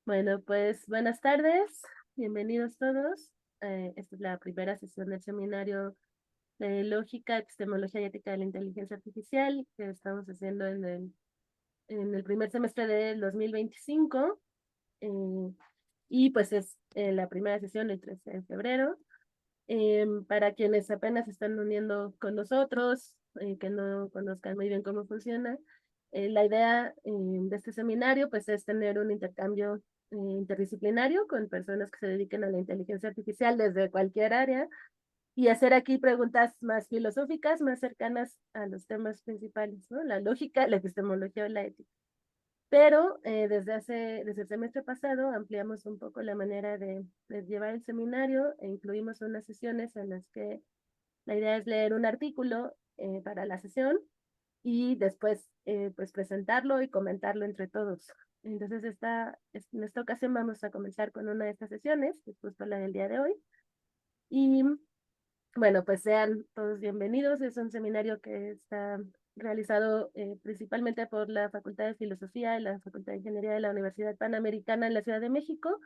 Bueno, pues buenas tardes, bienvenidos todos. Esta es la primera sesión del seminario de Lógica, Epistemología y Ética de la Inteligencia Artificial que estamos haciendo en el primer semestre del 2025. eh, y pues es la primera sesión el 13 de febrero. Para quienes apenas se están uniendo con nosotros, que no conozcan muy bien cómo funciona, la idea de este seminario pues es tener un intercambio interdisciplinario con personas que se dediquen a la inteligencia artificial desde cualquier área y hacer aquí preguntas más filosóficas, más cercanas a los temas principales, ¿no? La lógica, la epistemología o la ética. Pero desde el semestre pasado ampliamos un poco la manera de llevar el seminario e incluimos unas sesiones en las que la idea es leer un artículo para la sesión y después pues presentarlo y comentarlo entre todos. Entonces en esta ocasión vamos a comenzar con una de estas sesiones, que es justo la del día de hoy. Y bueno, pues sean todos bienvenidos. Es un seminario que está realizado principalmente por la Facultad de Filosofía y la Facultad de Ingeniería de la Universidad Panamericana en la Ciudad de México,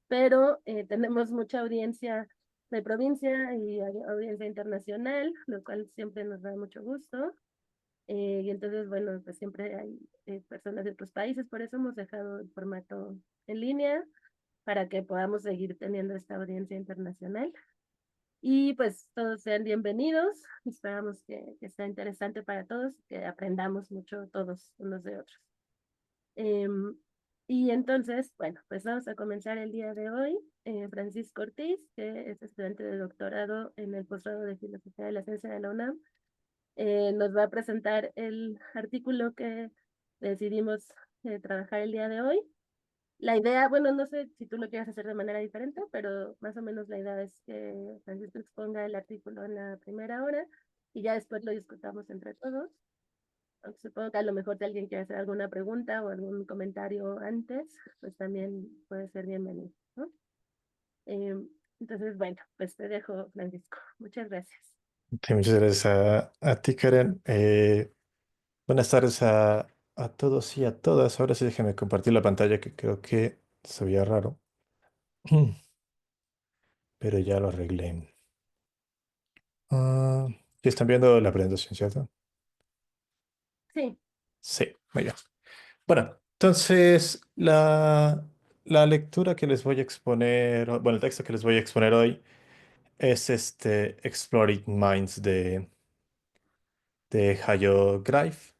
pero tenemos mucha audiencia de provincia y audiencia internacional, lo cual siempre nos da mucho gusto. Y entonces, bueno, pues siempre hay personas de otros países, por eso hemos dejado el formato en línea para que podamos seguir teniendo esta audiencia internacional. Y pues todos sean bienvenidos. Esperamos que sea interesante para todos, que aprendamos mucho todos unos de otros. Em, y entonces, bueno, pues vamos a comenzar el día de hoy. Francisco Ortiz, que es estudiante de doctorado en el posgrado de Filosofía de la Ciencia de la UNAM, nos va a presentar el artículo que decidimos trabajar el día de hoy. La idea, bueno, no sé si tú lo quieras hacer de manera diferente, pero más o menos la idea es que Francisco exponga el artículo en la primera hora y ya después lo discutamos entre todos. Aunque supongo que a lo mejor si alguien quiere hacer alguna pregunta o algún comentario antes, pues también puede ser bienvenido, ¿no? Eh, entonces, bueno, pues te dejo, Francisco. Muchas gracias. Sí, muchas gracias a ti, Karen. Buenas tardes a todos y a todas. Ahora sí déjame compartir la pantalla que creo que se veía raro, pero ya lo arreglé. Ah, ¿sí están viendo la presentación, cierto? Sí, Sí, muy bien. Bueno, entonces la lectura que les voy a exponer, bueno, el texto que les voy a exponer hoy es este Exploring Minds de Hayo Greif.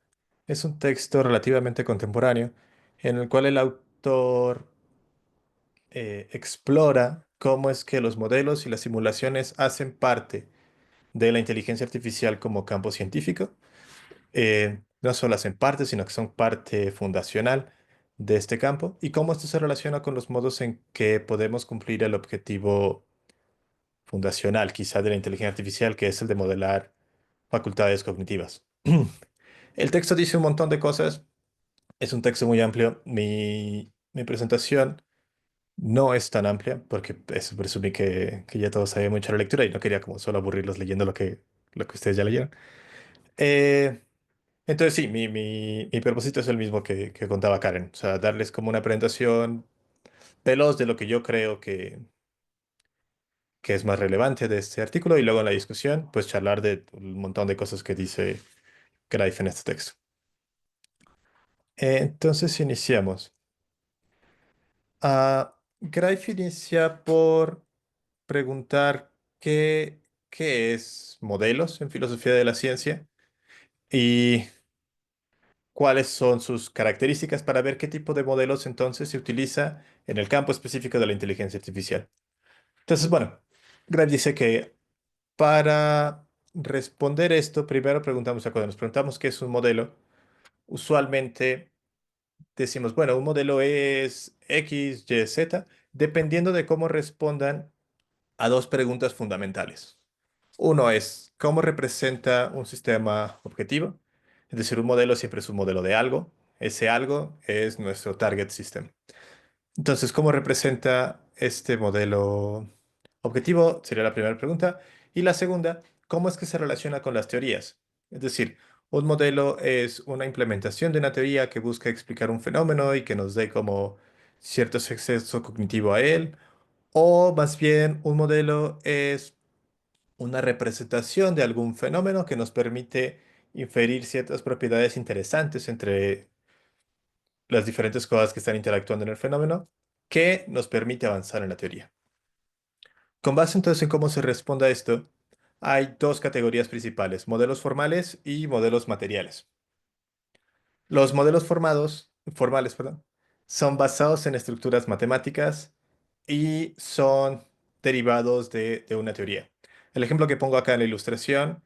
Es un texto relativamente contemporáneo en el cual el autor explora cómo es que los modelos y las simulaciones hacen parte de la inteligencia artificial como campo científico. No solo hacen parte, sino que son parte fundacional de este campo y cómo esto se relaciona con los modos en que podemos cumplir el objetivo fundacional, quizá de la inteligencia artificial, que es el de modelar facultades cognitivas. El texto dice un montón de cosas. Es un texto muy amplio. Mi presentación no es tan amplia porque eso presumí que ya todos sabían mucho la lectura y no quería como solo aburrirlos leyendo lo que ustedes ya leyeron. Eh, entonces sí, mi propósito es el mismo que contaba Karen. O sea, darles como una presentación veloz de lo que yo creo que es más relevante de este artículo y luego en la discusión, pues charlar de un montón de cosas que dice Greif en este texto. Entonces iniciamos. Greif inicia por preguntar qué es modelos en filosofía de la ciencia y cuáles son sus características para ver qué tipo de modelos entonces se utiliza en el campo específico de la inteligencia artificial. Entonces, bueno, Greif dice que para responder esto, primero preguntamos, cuando nos preguntamos qué es un modelo, usualmente decimos, bueno, un modelo es X, Y, Z, dependiendo de cómo respondan a dos preguntas fundamentales. Uno es, ¿cómo representa un sistema objetivo? Es decir, un modelo siempre es un modelo de algo. Ese algo es nuestro target system. Entonces, ¿cómo representa este modelo objetivo? Sería la primera pregunta. Y la segunda, ¿cómo es que se relaciona con las teorías? Es decir, un modelo es una implementación de una teoría que busca explicar un fenómeno y que nos dé como cierto exceso cognitivo a él, o más bien un modelo es una representación de algún fenómeno que nos permite inferir ciertas propiedades interesantes entre las diferentes cosas que están interactuando en el fenómeno, que nos permite avanzar en la teoría. Con base entonces en cómo se responde a esto, hay dos categorías principales, modelos formales y modelos materiales. Los modelos formales, perdón, son basados en estructuras matemáticas y son derivados de una teoría. El ejemplo que pongo acá en la ilustración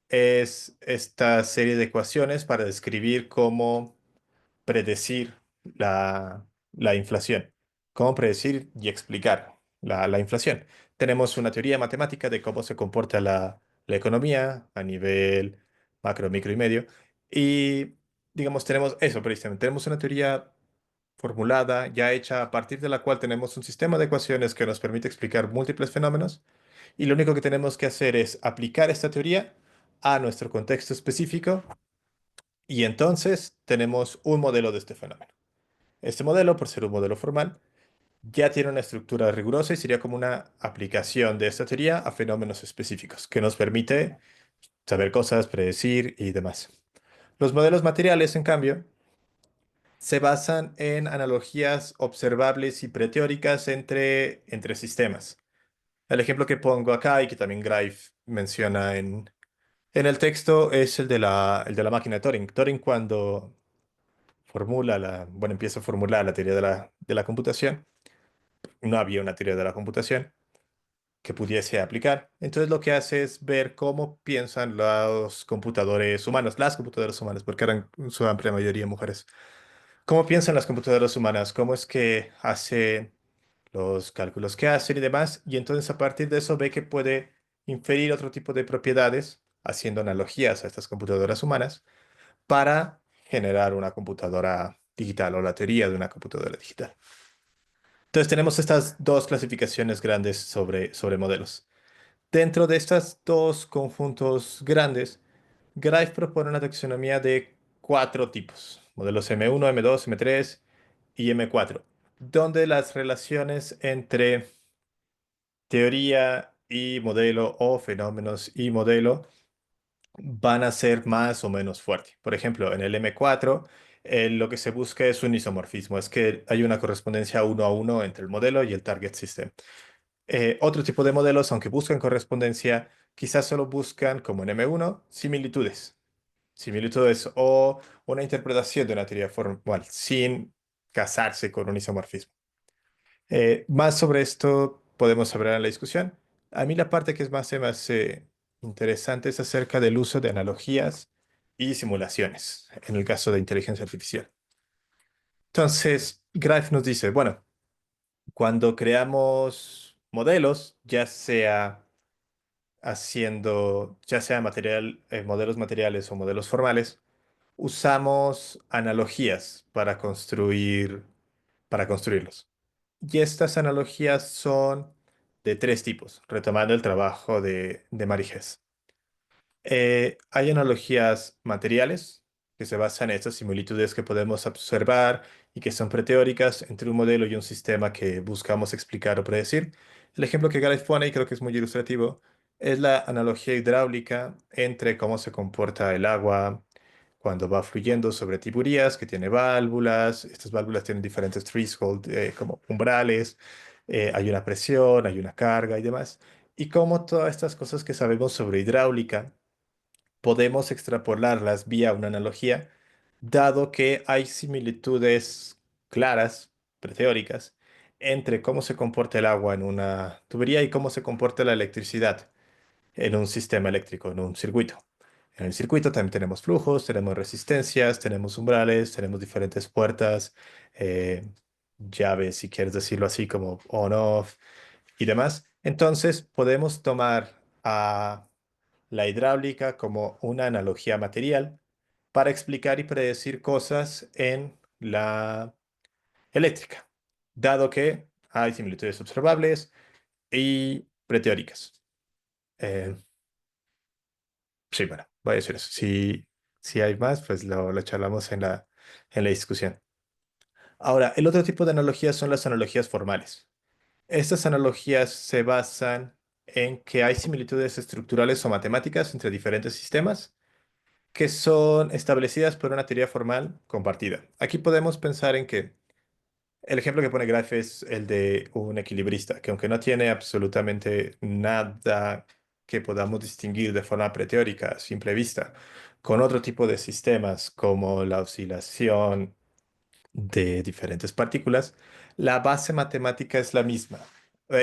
es esta serie de ecuaciones para describir cómo predecir la inflación, cómo predecir y explicar la inflación. Tenemos una teoría matemática de cómo se comporta la economía a nivel macro, micro y medio. Y digamos, tenemos eso precisamente. Tenemos una teoría formulada, ya hecha, a partir de la cual tenemos un sistema de ecuaciones que nos permite explicar múltiples fenómenos. Y lo único que tenemos que hacer es aplicar esta teoría a nuestro contexto específico y entonces tenemos un modelo de este fenómeno. Este modelo, por ser un modelo formal, ya tiene una estructura rigurosa y sería como una aplicación de esta teoría a fenómenos específicos, que nos permite saber cosas, predecir y demás. Los modelos materiales, en cambio, se basan en analogías observables y preteóricas entre sistemas. El ejemplo que pongo acá y que también Graif menciona en el texto es el de la máquina de Turing. Turing cuando empieza a formular la teoría de la computación, no había una teoría de la computación que pudiese aplicar. Entonces lo que hace es ver cómo piensan los computadores humanos, las computadoras humanas, porque eran en su amplia mayoría mujeres. ¿Cómo piensan las computadoras humanas? ¿Cómo es que hacen los cálculos que hacen y demás? Y entonces a partir de eso ve que puede inferir otro tipo de propiedades, haciendo analogías a estas computadoras humanas, para generar una computadora digital o la teoría de una computadora digital. Entonces tenemos estas dos clasificaciones grandes sobre modelos. Dentro de estos dos conjuntos grandes, Grive propone una taxonomía de cuatro tipos, modelos M1, M2, M3 y M4, donde las relaciones entre teoría y modelo o fenómenos y modelo van a ser más o menos fuertes. Por ejemplo, en el M4, lo que se busca es un isomorfismo, es que hay una correspondencia uno a uno entre el modelo y el target system. Otro tipo de modelos, aunque buscan correspondencia, quizás solo buscan, como en M1, similitudes. Similitudes o una interpretación de una teoría formal sin casarse con un isomorfismo. Más sobre esto podemos hablar en la discusión. A mí la parte que es más se me hace interesante es acerca del uso de analogías y simulaciones en el caso de inteligencia artificial. Entonces, Graph nos dice, bueno, cuando creamos modelos, ya sea modelos materiales o modelos formales, usamos analogías para construirlos. Y estas analogías son de tres tipos, retomando el trabajo de Mary Hess. Hay analogías materiales que se basan en estas similitudes que podemos observar y que son preteóricas entre un modelo y un sistema que buscamos explicar o predecir. El ejemplo que Gareth pone, y creo que es muy ilustrativo, es la analogía hidráulica entre cómo se comporta el agua cuando va fluyendo sobre tuberías que tiene válvulas. Estas válvulas tienen diferentes threshold, como umbrales. Hay una presión, hay una carga y demás. Y cómo todas estas cosas que sabemos sobre hidráulica podemos extrapolarlas vía una analogía, dado que hay similitudes claras, preteóricas, entre cómo se comporta el agua en una tubería y cómo se comporta la electricidad en un sistema eléctrico, en un circuito. En el circuito también tenemos flujos, tenemos resistencias, tenemos umbrales, tenemos diferentes puertas, eh, llaves, si quieres decirlo así, como on-off y demás. Entonces podemos tomar a la hidráulica como una analogía material para explicar y predecir cosas en la eléctrica, dado que hay similitudes observables y preteóricas. Eh, sí, bueno, voy a decir eso. Si hay más, pues lo charlamos en la discusión. Ahora, el otro tipo de analogías son las analogías formales. Estas analogías se basan en que hay similitudes estructurales o matemáticas entre diferentes sistemas que son establecidas por una teoría formal compartida. Aquí podemos pensar en que el ejemplo que pone Graf es el de un equilibrista, que aunque no tiene absolutamente nada que podamos distinguir de forma preteórica a simple vista, con otro tipo de sistemas como la oscilación de diferentes partículas, la base matemática es la misma.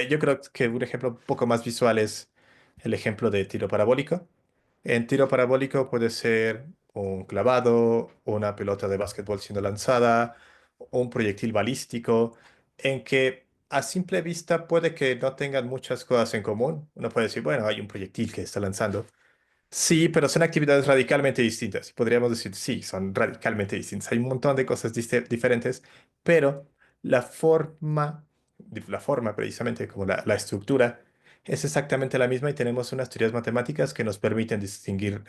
Yo creo que un ejemplo un poco más visual es el ejemplo de tiro parabólico. En tiro parabólico puede ser un clavado, una pelota de básquetbol siendo lanzada, un proyectil balístico, en que a simple vista puede que no tengan muchas cosas en común. Uno puede decir, bueno, hay un proyectil que está lanzando. Sí, pero son actividades radicalmente distintas. Podríamos decir, sí, son radicalmente distintas. Hay un montón de cosas diferentes, pero la forma, la forma precisamente como la estructura es exactamente la misma y tenemos unas teorías matemáticas que nos permiten distinguir,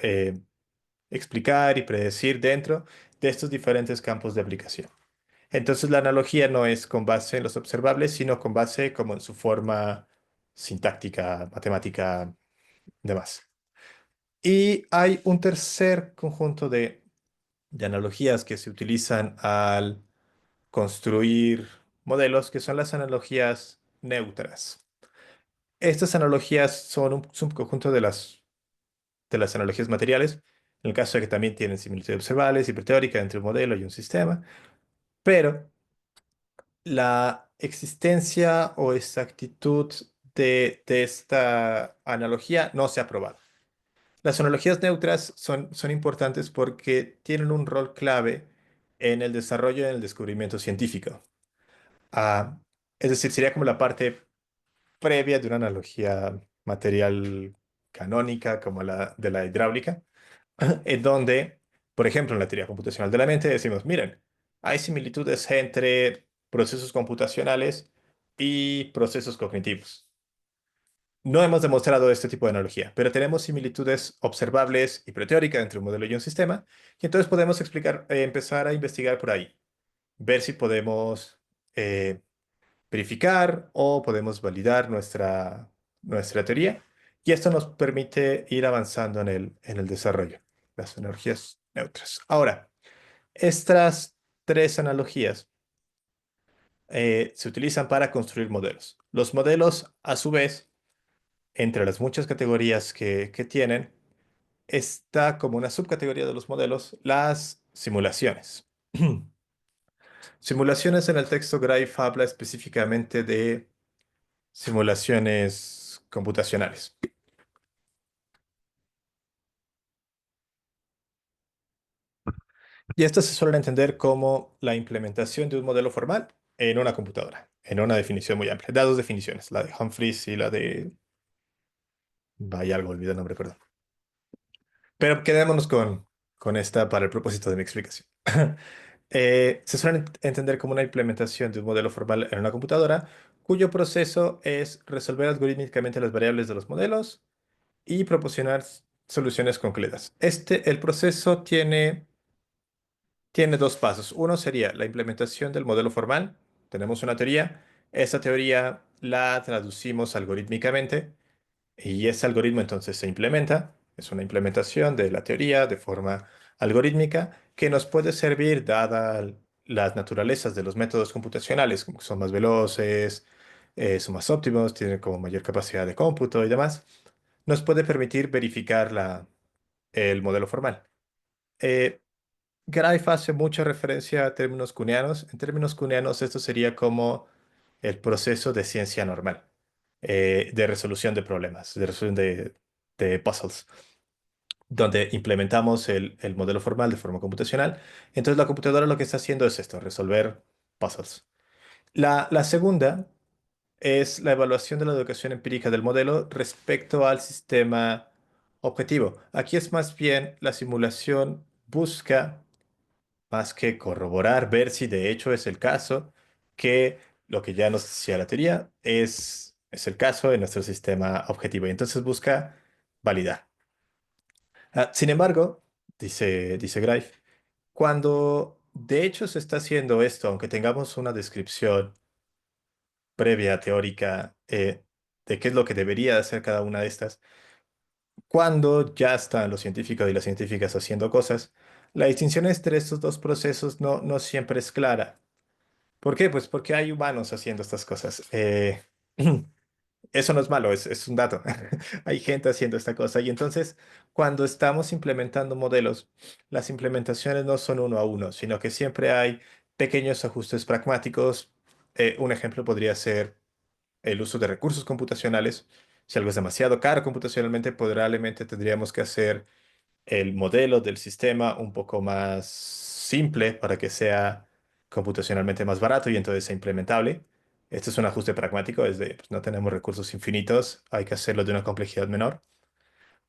explicar y predecir dentro de estos diferentes campos de aplicación. Entonces la analogía no es con base en los observables, sino con base como en su forma sintáctica, matemática, demás. Y hay un tercer conjunto de analogías que se utilizan al construir modelos, que son las analogías neutras. Estas analogías son un subconjunto de las analogías materiales, en el caso de que también tienen similitud observables y preteórica entre un modelo y un sistema, pero la existencia o exactitud de esta analogía no se ha probado. Las analogías neutras son importantes porque tienen un rol clave en el desarrollo y en el descubrimiento científico. Ah, es decir, sería como la parte previa de una analogía material canónica como la de la hidráulica, en donde, por ejemplo, en la teoría computacional de la mente decimos, miren, hay similitudes entre procesos computacionales y procesos cognitivos. No hemos demostrado este tipo de analogía, pero tenemos similitudes observables y preteóricas entre un modelo y un sistema, y entonces podemos explicar, empezar a investigar por ahí, ver si podemos eh, verificar o podemos validar nuestra teoría, y esto nos permite ir avanzando en el desarrollo, las energías neutras. Ahora, estas tres analogías se utilizan para construir modelos. Los modelos, a su vez, entre las muchas categorías que tienen, está como una subcategoría de los modelos las simulaciones. Simulaciones en el texto Graif habla específicamente de simulaciones computacionales. Y estas se suelen entender como la implementación de un modelo formal en una computadora, en una definición muy amplia. Da dos definiciones, la de Humphreys y la de... Vaya, algo olvidé el nombre, perdón. Pero quedémonos con esta para el propósito de mi explicación. Se suelen entender como una implementación de un modelo formal en una computadora, cuyo proceso es resolver algorítmicamente las variables de los modelos y proporcionar soluciones concretas. El proceso tiene dos pasos. Uno sería la implementación del modelo formal. Tenemos una teoría. Esa teoría la traducimos algorítmicamente y ese algoritmo entonces se implementa. Es una implementación de la teoría de forma algorítmica que nos puede servir, dada las naturalezas de los métodos computacionales, como que son más veloces, son más óptimos, tienen como mayor capacidad de cómputo y demás, nos puede permitir verificar el modelo formal. Eh, Graif hace mucha referencia a términos cuneanos. En términos cuneanos, esto sería como el proceso de ciencia normal, de resolución de problemas, de resolución de puzzles, donde implementamos el modelo formal de forma computacional. Entonces, la computadora lo que está haciendo es esto, resolver puzzles. La segunda es la evaluación de la educación empírica del modelo respecto al sistema objetivo. Aquí es más bien la simulación busca más que corroborar, ver si de hecho es el caso, que lo que ya nos decía la teoría es el caso en nuestro sistema objetivo. Y entonces busca validar. Sin embargo, dice Graif, cuando de hecho se está haciendo esto, aunque tengamos una descripción previa teórica de qué es lo que debería hacer cada una de estas. Cuando ya están los científicos y las científicas haciendo cosas, la distinción entre estos dos procesos no siempre es clara. ¿Por qué? Pues porque hay humanos haciendo estas cosas. Eso no es malo, es un dato. Hay gente haciendo esta cosa. Y entonces, cuando estamos implementando modelos, las implementaciones no son uno a uno, sino que siempre hay pequeños ajustes pragmáticos. Un ejemplo podría ser el uso de recursos computacionales. Si algo es demasiado caro computacionalmente, probablemente tendríamos que hacer el modelo del sistema un poco más simple para que sea computacionalmente más barato y entonces sea implementable. Este es un ajuste pragmático, es de, pues, no tenemos recursos infinitos, hay que hacerlo de una complejidad menor.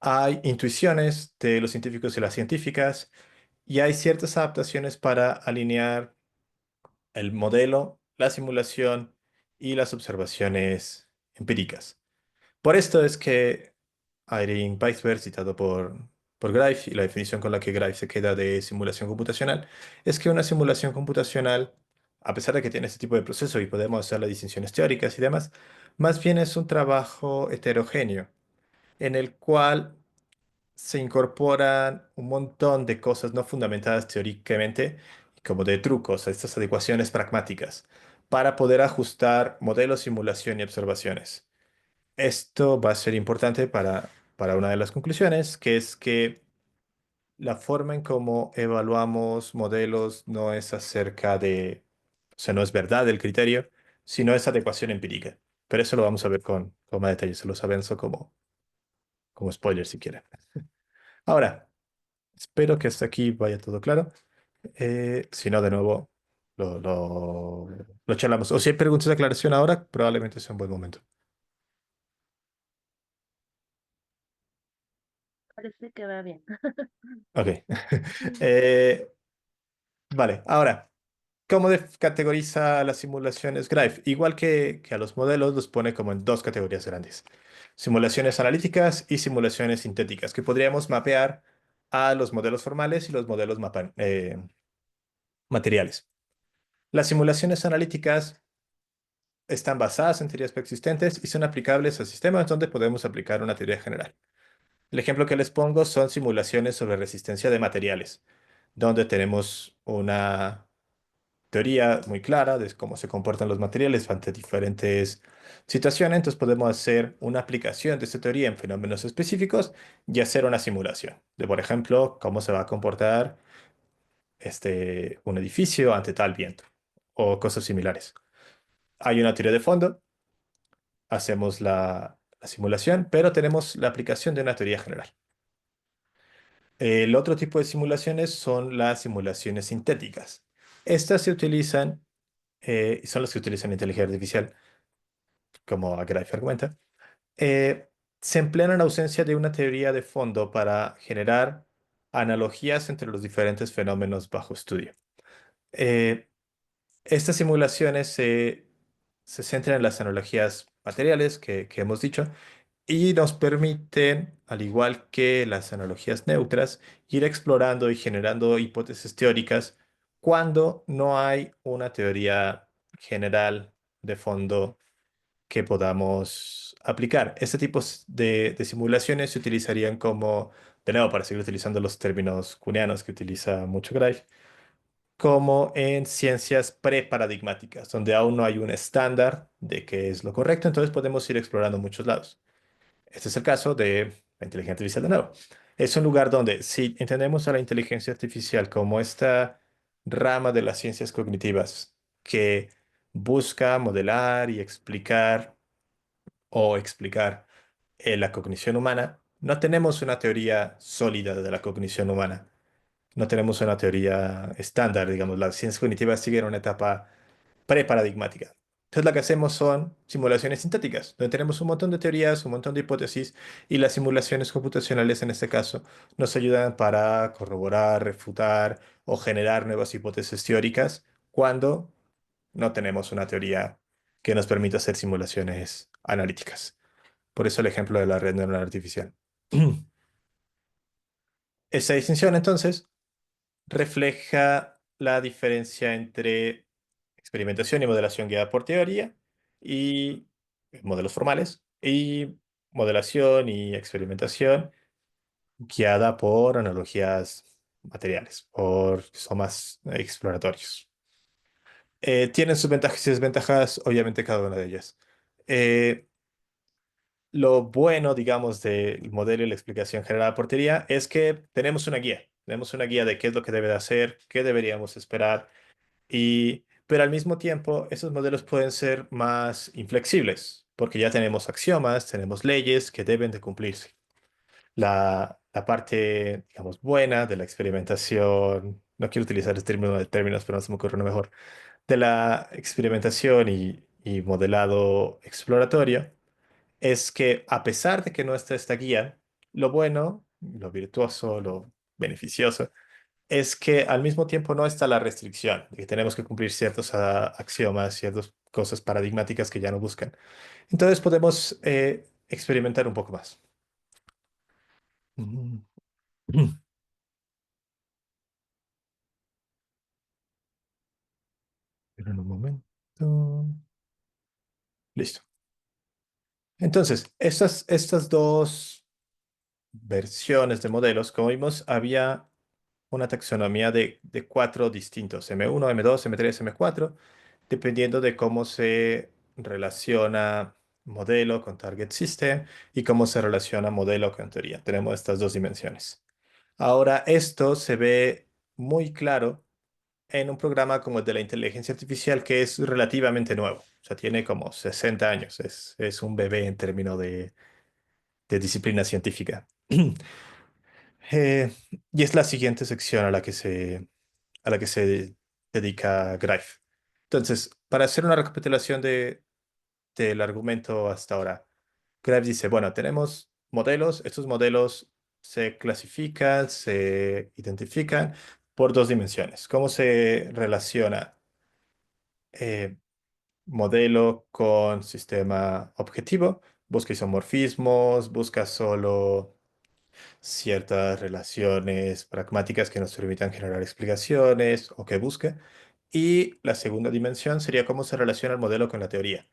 Hay intuiciones de los científicos y las científicas y hay ciertas adaptaciones para alinear el modelo, la simulación y las observaciones empíricas. Por esto es que Irving Weisberg, citado por Grive, y la definición con la que Grive se queda de simulación computacional, es que una simulación computacional, a pesar de que tiene este tipo de proceso y podemos hacer las distinciones teóricas y demás, más bien es un trabajo heterogéneo, en el cual se incorporan un montón de cosas no fundamentadas teóricamente, como de trucos, a estas adecuaciones pragmáticas, para poder ajustar modelos, simulación y observaciones. Esto va a ser importante para una de las conclusiones, que es que la forma en cómo evaluamos modelos no es acerca de, o sea, no es verdad el criterio, sino es adecuación empírica. Pero eso lo vamos a ver con más detalle, se los avanzo como spoiler si quieren. Ahora, espero que hasta aquí vaya todo claro. Si no, de nuevo, lo, lo, lo charlamos. O si hay preguntas de aclaración ahora, probablemente sea un buen momento. Parece que va bien. Ok. Eh, vale, ahora. ¿Cómo categoriza las simulaciones Grive? Igual que a los modelos, los pone como en dos categorías grandes. Simulaciones analíticas y simulaciones sintéticas, que podríamos mapear a los modelos formales y los modelos materiales. Las simulaciones analíticas están basadas en teorías preexistentes y son aplicables a sistemas donde podemos aplicar una teoría general. El ejemplo que les pongo son simulaciones sobre resistencia de materiales, donde tenemos una teoría muy clara de cómo se comportan los materiales ante diferentes situaciones, entonces podemos hacer una aplicación de esta teoría en fenómenos específicos y hacer una simulación de, por ejemplo, cómo se va a comportar un edificio ante tal viento o cosas similares. Hay una teoría de fondo, hacemos la simulación, pero tenemos la aplicación de una teoría general. El otro tipo de simulaciones son las simulaciones sintéticas. Estas se utilizan, y son las que utilizan inteligencia artificial como Graefe argumenta, se emplean en ausencia de una teoría de fondo para generar analogías entre los diferentes fenómenos bajo estudio. Eh, Estas simulaciones se centran en las analogías materiales que hemos dicho y nos permiten, al igual que las analogías neutras, ir explorando y generando hipótesis teóricas cuando no hay una teoría general de fondo que podamos aplicar. Este tipo de simulaciones se utilizarían como, de nuevo, para seguir utilizando los términos cuneanos que utiliza mucho Gray, como en ciencias preparadigmáticas, donde aún no hay un estándar de qué es lo correcto, entonces podemos ir explorando muchos lados. Este es el caso de la inteligencia artificial de nuevo. Es un lugar donde, si entendemos a la inteligencia artificial como esta rama de las ciencias cognitivas que busca modelar y explicar o explicar la cognición humana, no tenemos una teoría sólida de la cognición humana. No tenemos una teoría estándar, digamos, las ciencias cognitivas siguen una etapa preparadigmática. Entonces, lo que hacemos son simulaciones sintéticas, donde tenemos un montón de teorías, un montón de hipótesis, y las simulaciones computacionales, en este caso, nos ayudan para corroborar, refutar o generar nuevas hipótesis teóricas cuando no tenemos una teoría que nos permita hacer simulaciones analíticas. Por eso el ejemplo de la red neuronal artificial. Esa distinción, entonces, refleja la diferencia entre experimentación y modelación guiada por teoría y modelos formales y modelación y experimentación guiada por analogías materiales, por son más exploratorios. Tienen sus ventajas y desventajas, obviamente cada una de ellas. Eh, lo bueno, digamos, del modelo y la explicación general de portería es que tenemos una guía. Tenemos una guía de qué es lo que debe de hacer, qué deberíamos esperar, pero al mismo tiempo esos modelos pueden ser más inflexibles, porque ya tenemos axiomas, tenemos leyes que deben de cumplirse. La parte, digamos, buena de la experimentación, no quiero utilizar el término de términos, pero no se me ocurre uno mejor, de la experimentación y modelado exploratorio es que a pesar de que no está esta guía, lo bueno, lo virtuoso, lo beneficioso, es que al mismo tiempo no está la restricción de que tenemos que cumplir ciertos axiomas, ciertas cosas paradigmáticas que ya no buscan. Entonces podemos experimentar un poco más. Mm. Pero en un momento. Listo. Entonces, estas dos versiones de modelos, como vimos, había una taxonomía de cuatro distintos, M1, M2, M3, M4, dependiendo de cómo se relaciona modelo con target system y cómo se relaciona modelo con teoría. Tenemos estas dos dimensiones. Ahora, esto se ve muy claro en un programa como el de la inteligencia artificial, que es relativamente nuevo. O sea, tiene como 60 años. Es un bebé en términos de disciplina científica. Eh, y es la siguiente sección a la que se dedica Greif. Entonces, para hacer una recapitulación del argumento hasta ahora, Greif dice, bueno, tenemos modelos, estos modelos se clasifican, se identifican por dos dimensiones. ¿Cómo se relaciona eh, modelo con sistema objetivo? Busca isomorfismos, busca solo ciertas relaciones pragmáticas que nos permitan generar explicaciones o que busque. Y la segunda dimensión sería cómo se relaciona el modelo con la teoría.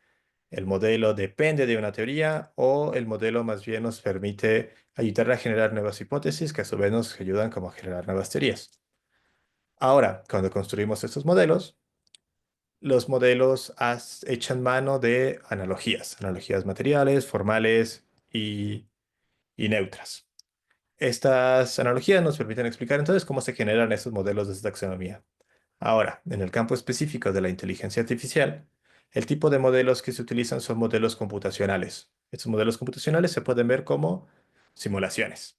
¿El modelo depende de una teoría o el modelo más bien nos permite ayudar a generar nuevas hipótesis que a su vez nos ayudan como a generar nuevas teorías? Ahora, cuando construimos estos modelos, los modelos echan mano de analogías, analogías materiales, formales y neutras. Estas analogías nos permiten explicar entonces cómo se generan estos modelos de taxonomía. Ahora, en el campo específico de la inteligencia artificial, el tipo de modelos que se utilizan son modelos computacionales. Estos modelos computacionales se pueden ver como simulaciones.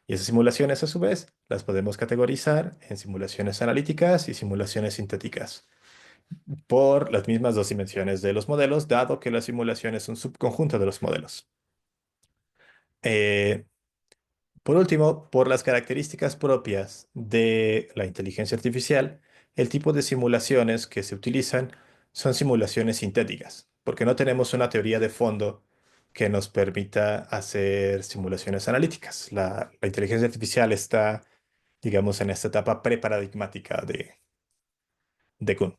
Y esas simulaciones, a su vez, las podemos categorizar en simulaciones analíticas y simulaciones sintéticas por las mismas dos dimensiones de los modelos, dado que la simulación es un subconjunto de los modelos. Eh, Por último, por las características propias de la inteligencia artificial, el tipo de simulaciones que se utilizan son simulaciones sintéticas, porque no tenemos una teoría de fondo que nos permita hacer simulaciones analíticas. La inteligencia artificial está, digamos, en esta etapa preparadigmática de Kuhn.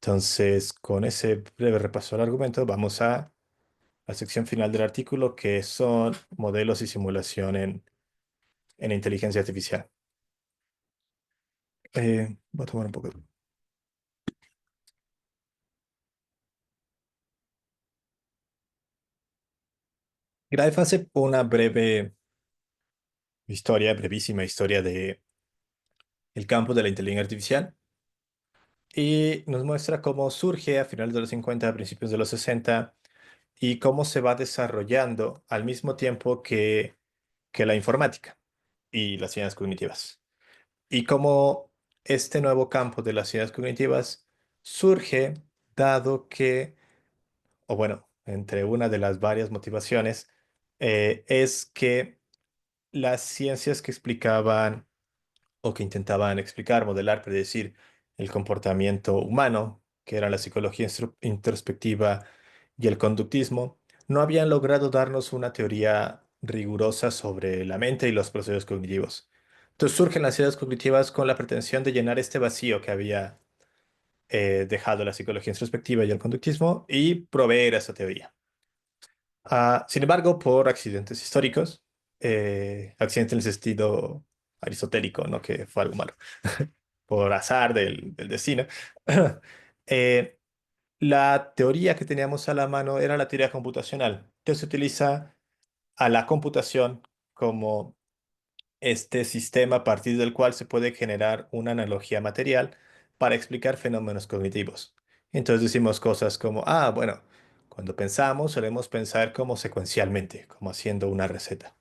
Entonces, con ese breve repaso del argumento, vamos a la sección final del artículo, que son modelos y simulación en inteligencia artificial. Voy a tomar un poco. Graef hace una breve historia, brevísima historia de el campo de la inteligencia artificial y nos muestra cómo surge a finales de los 50, a principios de los 60 y cómo se va desarrollando al mismo tiempo que la informática y las ciencias cognitivas. Y cómo este nuevo campo de las ciencias cognitivas surge dado que, o bueno, entre una de las varias motivaciones, es que las ciencias que explicaban o que intentaban explicar, modelar, predecir el comportamiento humano, que era la psicología introspectiva y el conductismo, no habían logrado darnos una teoría rigurosa sobre la mente y los procesos cognitivos. Entonces surgen las ideas cognitivas con la pretensión de llenar este vacío que había dejado la psicología introspectiva y el conductismo y proveer esa teoría. Sin embargo, por accidentes históricos, accidentes en el sentido aristotélico, no que fue algo malo, por azar del destino, eh, la teoría que teníamos a la mano era la teoría computacional, que se utiliza a la computación como este sistema a partir del cual se puede generar una analogía material para explicar fenómenos cognitivos. Entonces decimos cosas como, bueno, cuando pensamos solemos pensar como secuencialmente, como haciendo una receta.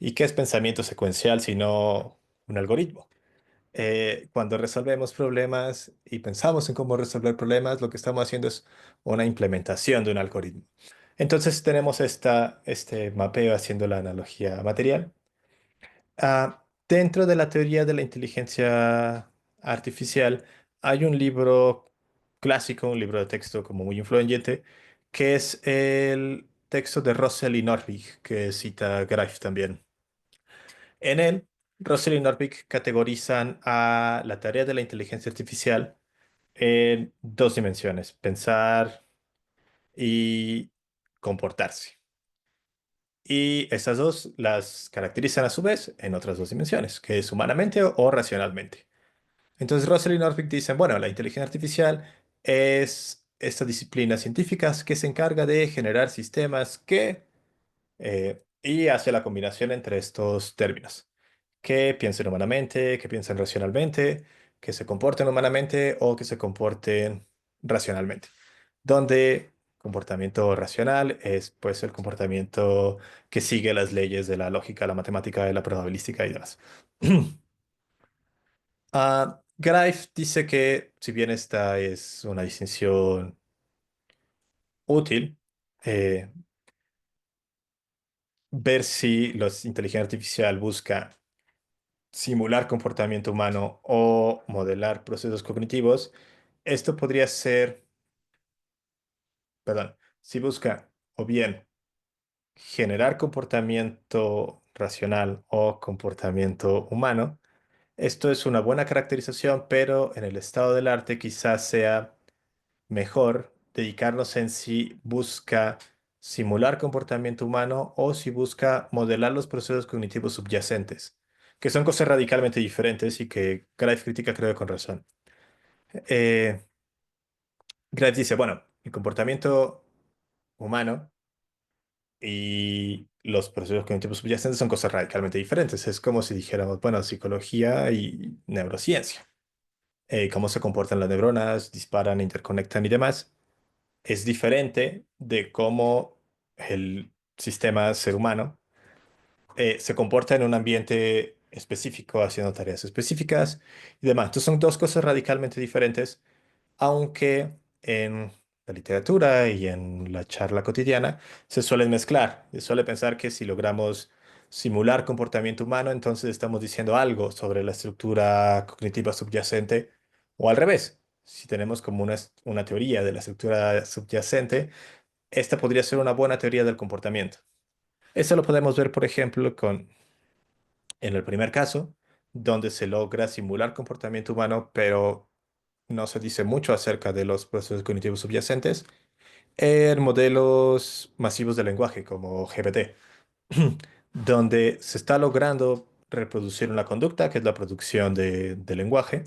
¿Y qué es pensamiento secuencial sino un algoritmo? Cuando resolvemos problemas y pensamos en cómo resolver problemas, lo que estamos haciendo es una implementación de un algoritmo. Entonces tenemos este mapeo haciendo la analogía material. Dentro de la teoría de la inteligencia artificial hay un libro clásico, un libro de texto como muy influyente, que es el texto de Russell y Norvig, que cita Greif también. En él, Russell y Norvig categorizan a la tarea de la inteligencia artificial en dos dimensiones, pensar y comportarse. Y estas dos las caracterizan a su vez en otras dos dimensiones, que es humanamente o racionalmente. Entonces Russell y Norvig dicen, bueno, la inteligencia artificial es esta disciplina científica que se encarga de generar sistemas y hace la combinación entre estos términos, que piensen humanamente, que piensen racionalmente, que se comporten humanamente o que se comporten racionalmente. Donde comportamiento racional es pues el comportamiento que sigue las leyes de la lógica, la matemática, de la probabilística y demás. Greif dice que si bien esta es una distinción útil, eh, ver si la inteligencia artificial busca simular comportamiento humano o modelar procesos cognitivos, esto podría ser, perdón, si busca o bien generar comportamiento racional o comportamiento humano, esto es una buena caracterización, pero en el estado del arte quizás sea mejor dedicarnos en si busca simular comportamiento humano o si busca modelar los procesos cognitivos subyacentes, que son cosas radicalmente diferentes y que Graef critica, creo, con razón. Eh, Graef dice, bueno, el comportamiento humano y los procesos cognitivos subyacentes son cosas radicalmente diferentes. Es como si dijéramos, bueno, psicología y neurociencia. Cómo se comportan las neuronas, disparan, interconectan y demás es diferente de cómo el sistema ser humano se comporta en un ambiente específico, haciendo tareas específicas y demás. Entonces son dos cosas radicalmente diferentes, aunque en la literatura y en la charla cotidiana se suelen mezclar. Se suele pensar que si logramos simular comportamiento humano, entonces estamos diciendo algo sobre la estructura cognitiva subyacente o al revés. Si tenemos como una teoría de la estructura subyacente, esta podría ser una buena teoría del comportamiento. Eso lo podemos ver, por ejemplo, en el primer caso, donde se logra simular comportamiento humano, pero no se dice mucho acerca de los procesos cognitivos subyacentes, en modelos masivos de lenguaje como GPT, donde se está logrando reproducir una conducta, que es la producción de lenguaje,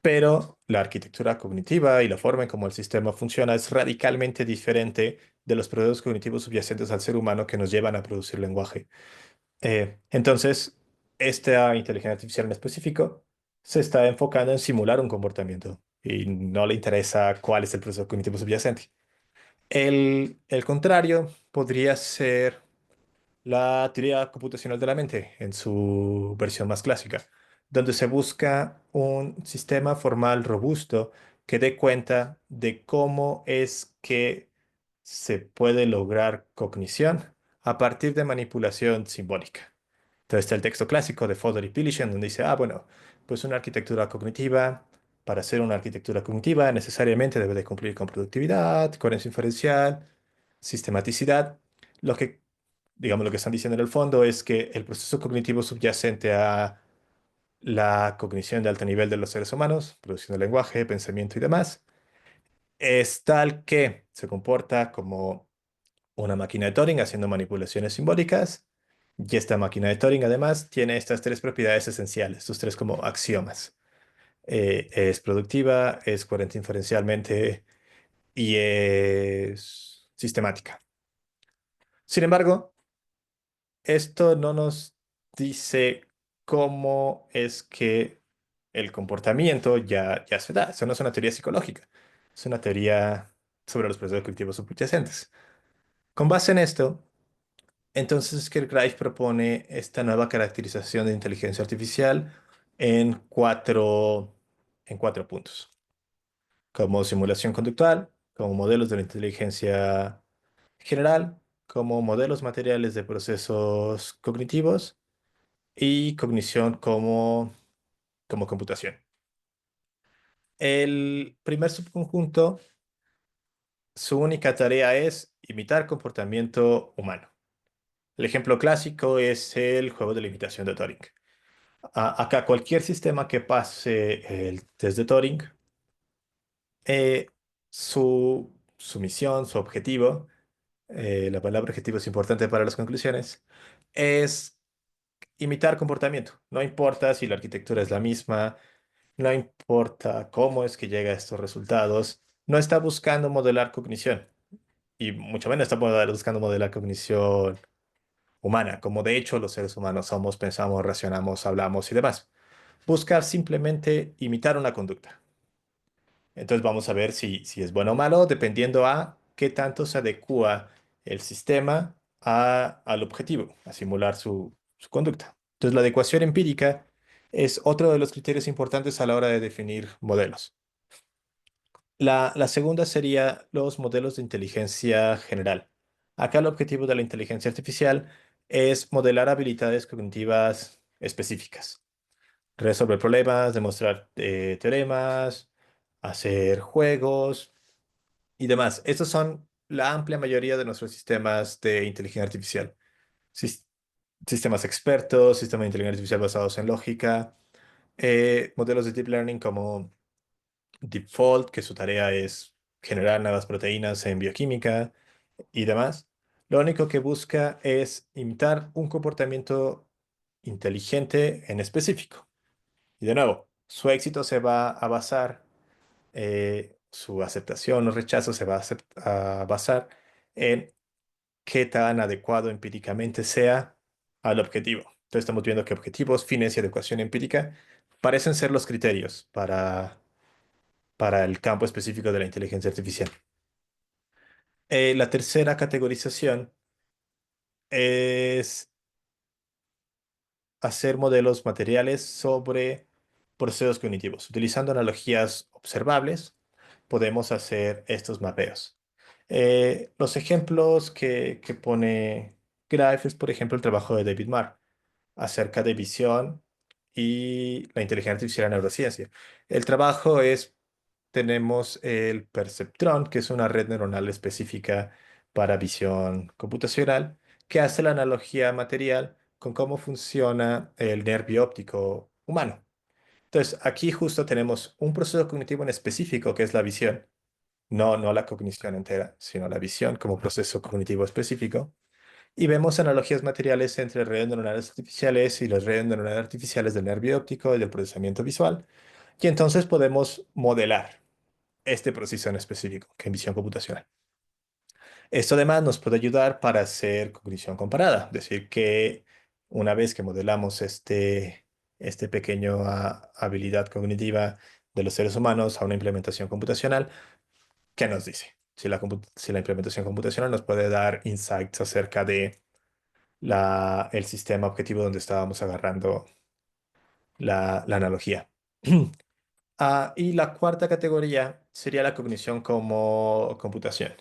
pero la arquitectura cognitiva y la forma en cómo el sistema funciona es radicalmente diferente de los procesos cognitivos subyacentes al ser humano que nos llevan a producir lenguaje. Entonces, esta inteligencia artificial en específico se está enfocando en simular un comportamiento y no le interesa cuál es el proceso cognitivo subyacente. El contrario podría ser la teoría computacional de la mente en su versión más clásica, donde se busca un sistema formal robusto que dé cuenta de cómo es que se puede lograr cognición a partir de manipulación simbólica. Entonces está el texto clásico de Fodor y Pilichen, donde dice, bueno, pues una arquitectura cognitiva, para ser una arquitectura cognitiva necesariamente debe de cumplir con productividad, coherencia inferencial, sistematicidad. Lo que, digamos, lo que están diciendo en el fondo es que el proceso cognitivo subyacente a la cognición de alto nivel de los seres humanos, produciendo lenguaje, pensamiento y demás, es tal que se comporta como una máquina de Turing haciendo manipulaciones simbólicas. Y esta máquina de Turing además tiene estas tres propiedades esenciales, estos tres como axiomas. Es productiva, es coherente inferencialmente y es sistemática. Sin embargo, esto no nos dice cómo es que el comportamiento ya se da. Eso no es una teoría psicológica, es una teoría sobre los procesos cognitivos subyacentes. Con base en esto, entonces Kierkegaard propone esta nueva caracterización de inteligencia artificial en en cuatro puntos, como simulación conductual, como modelos de la inteligencia general, como modelos materiales de procesos cognitivos y cognición como computación. El primer subconjunto, su única tarea es imitar comportamiento humano. El ejemplo clásico es el juego de la imitación de Turing. Acá cualquier sistema que pase el test de Turing, eh, su misión, su objetivo, la palabra objetivo es importante para las conclusiones, es imitar comportamiento. No importa si la arquitectura es la misma, no importa cómo es que llega a estos resultados, no está buscando modelar cognición y mucho menos está buscando modelar cognición humana, como de hecho los seres humanos somos, pensamos, racionamos, hablamos y demás. Buscar simplemente imitar una conducta. Entonces vamos a ver si es bueno o malo dependiendo a qué tanto se adecua el sistema al objetivo, a simular su conducta. Entonces la adecuación empírica es otro de los criterios importantes a la hora de definir modelos. La segunda sería los modelos de inteligencia general. Acá el objetivo de la inteligencia artificial es modelar habilidades cognitivas específicas, resolver problemas, demostrar teoremas, hacer juegos y demás. Estos son la amplia mayoría de nuestros sistemas de inteligencia artificial. Sis- Sistemas expertos, sistemas de inteligencia artificial basados en lógica, modelos de deep learning como Default, que su tarea es generar nuevas proteínas en bioquímica y demás. Lo único que busca es imitar un comportamiento inteligente en específico. Y de nuevo, su éxito se va a basar, su aceptación o rechazo se va a basar en qué tan adecuado empíricamente sea al objetivo. Entonces estamos viendo que objetivos, fines y adecuación empírica parecen ser los criterios para el campo específico de la inteligencia artificial. La tercera categorización es hacer modelos materiales sobre procesos cognitivos. Utilizando analogías observables, podemos hacer estos mapeos. Los ejemplos que pone Graef es, por ejemplo, el trabajo de David Marr acerca de visión y la inteligencia artificial en neurociencia. El trabajo es, tenemos el perceptrón, que es una red neuronal específica para visión computacional, que hace la analogía material con cómo funciona el nervio óptico humano. Entonces, aquí justo tenemos un proceso cognitivo en específico, que es la visión, no la cognición entera, sino la visión como proceso cognitivo específico. Y vemos analogías materiales entre redes neuronales artificiales y las redes neuronales artificiales del nervio óptico y del procesamiento visual. Y entonces podemos modelar este proceso en específico, que es visión computacional. Esto además nos puede ayudar para hacer cognición comparada, es decir, que una vez que modelamos este pequeño habilidad cognitiva de los seres humanos a una implementación computacional, ¿qué nos dice? Si la implementación computacional nos puede dar insights acerca de el sistema objetivo donde estábamos agarrando la analogía. Y la cuarta categoría sería la cognición como computación.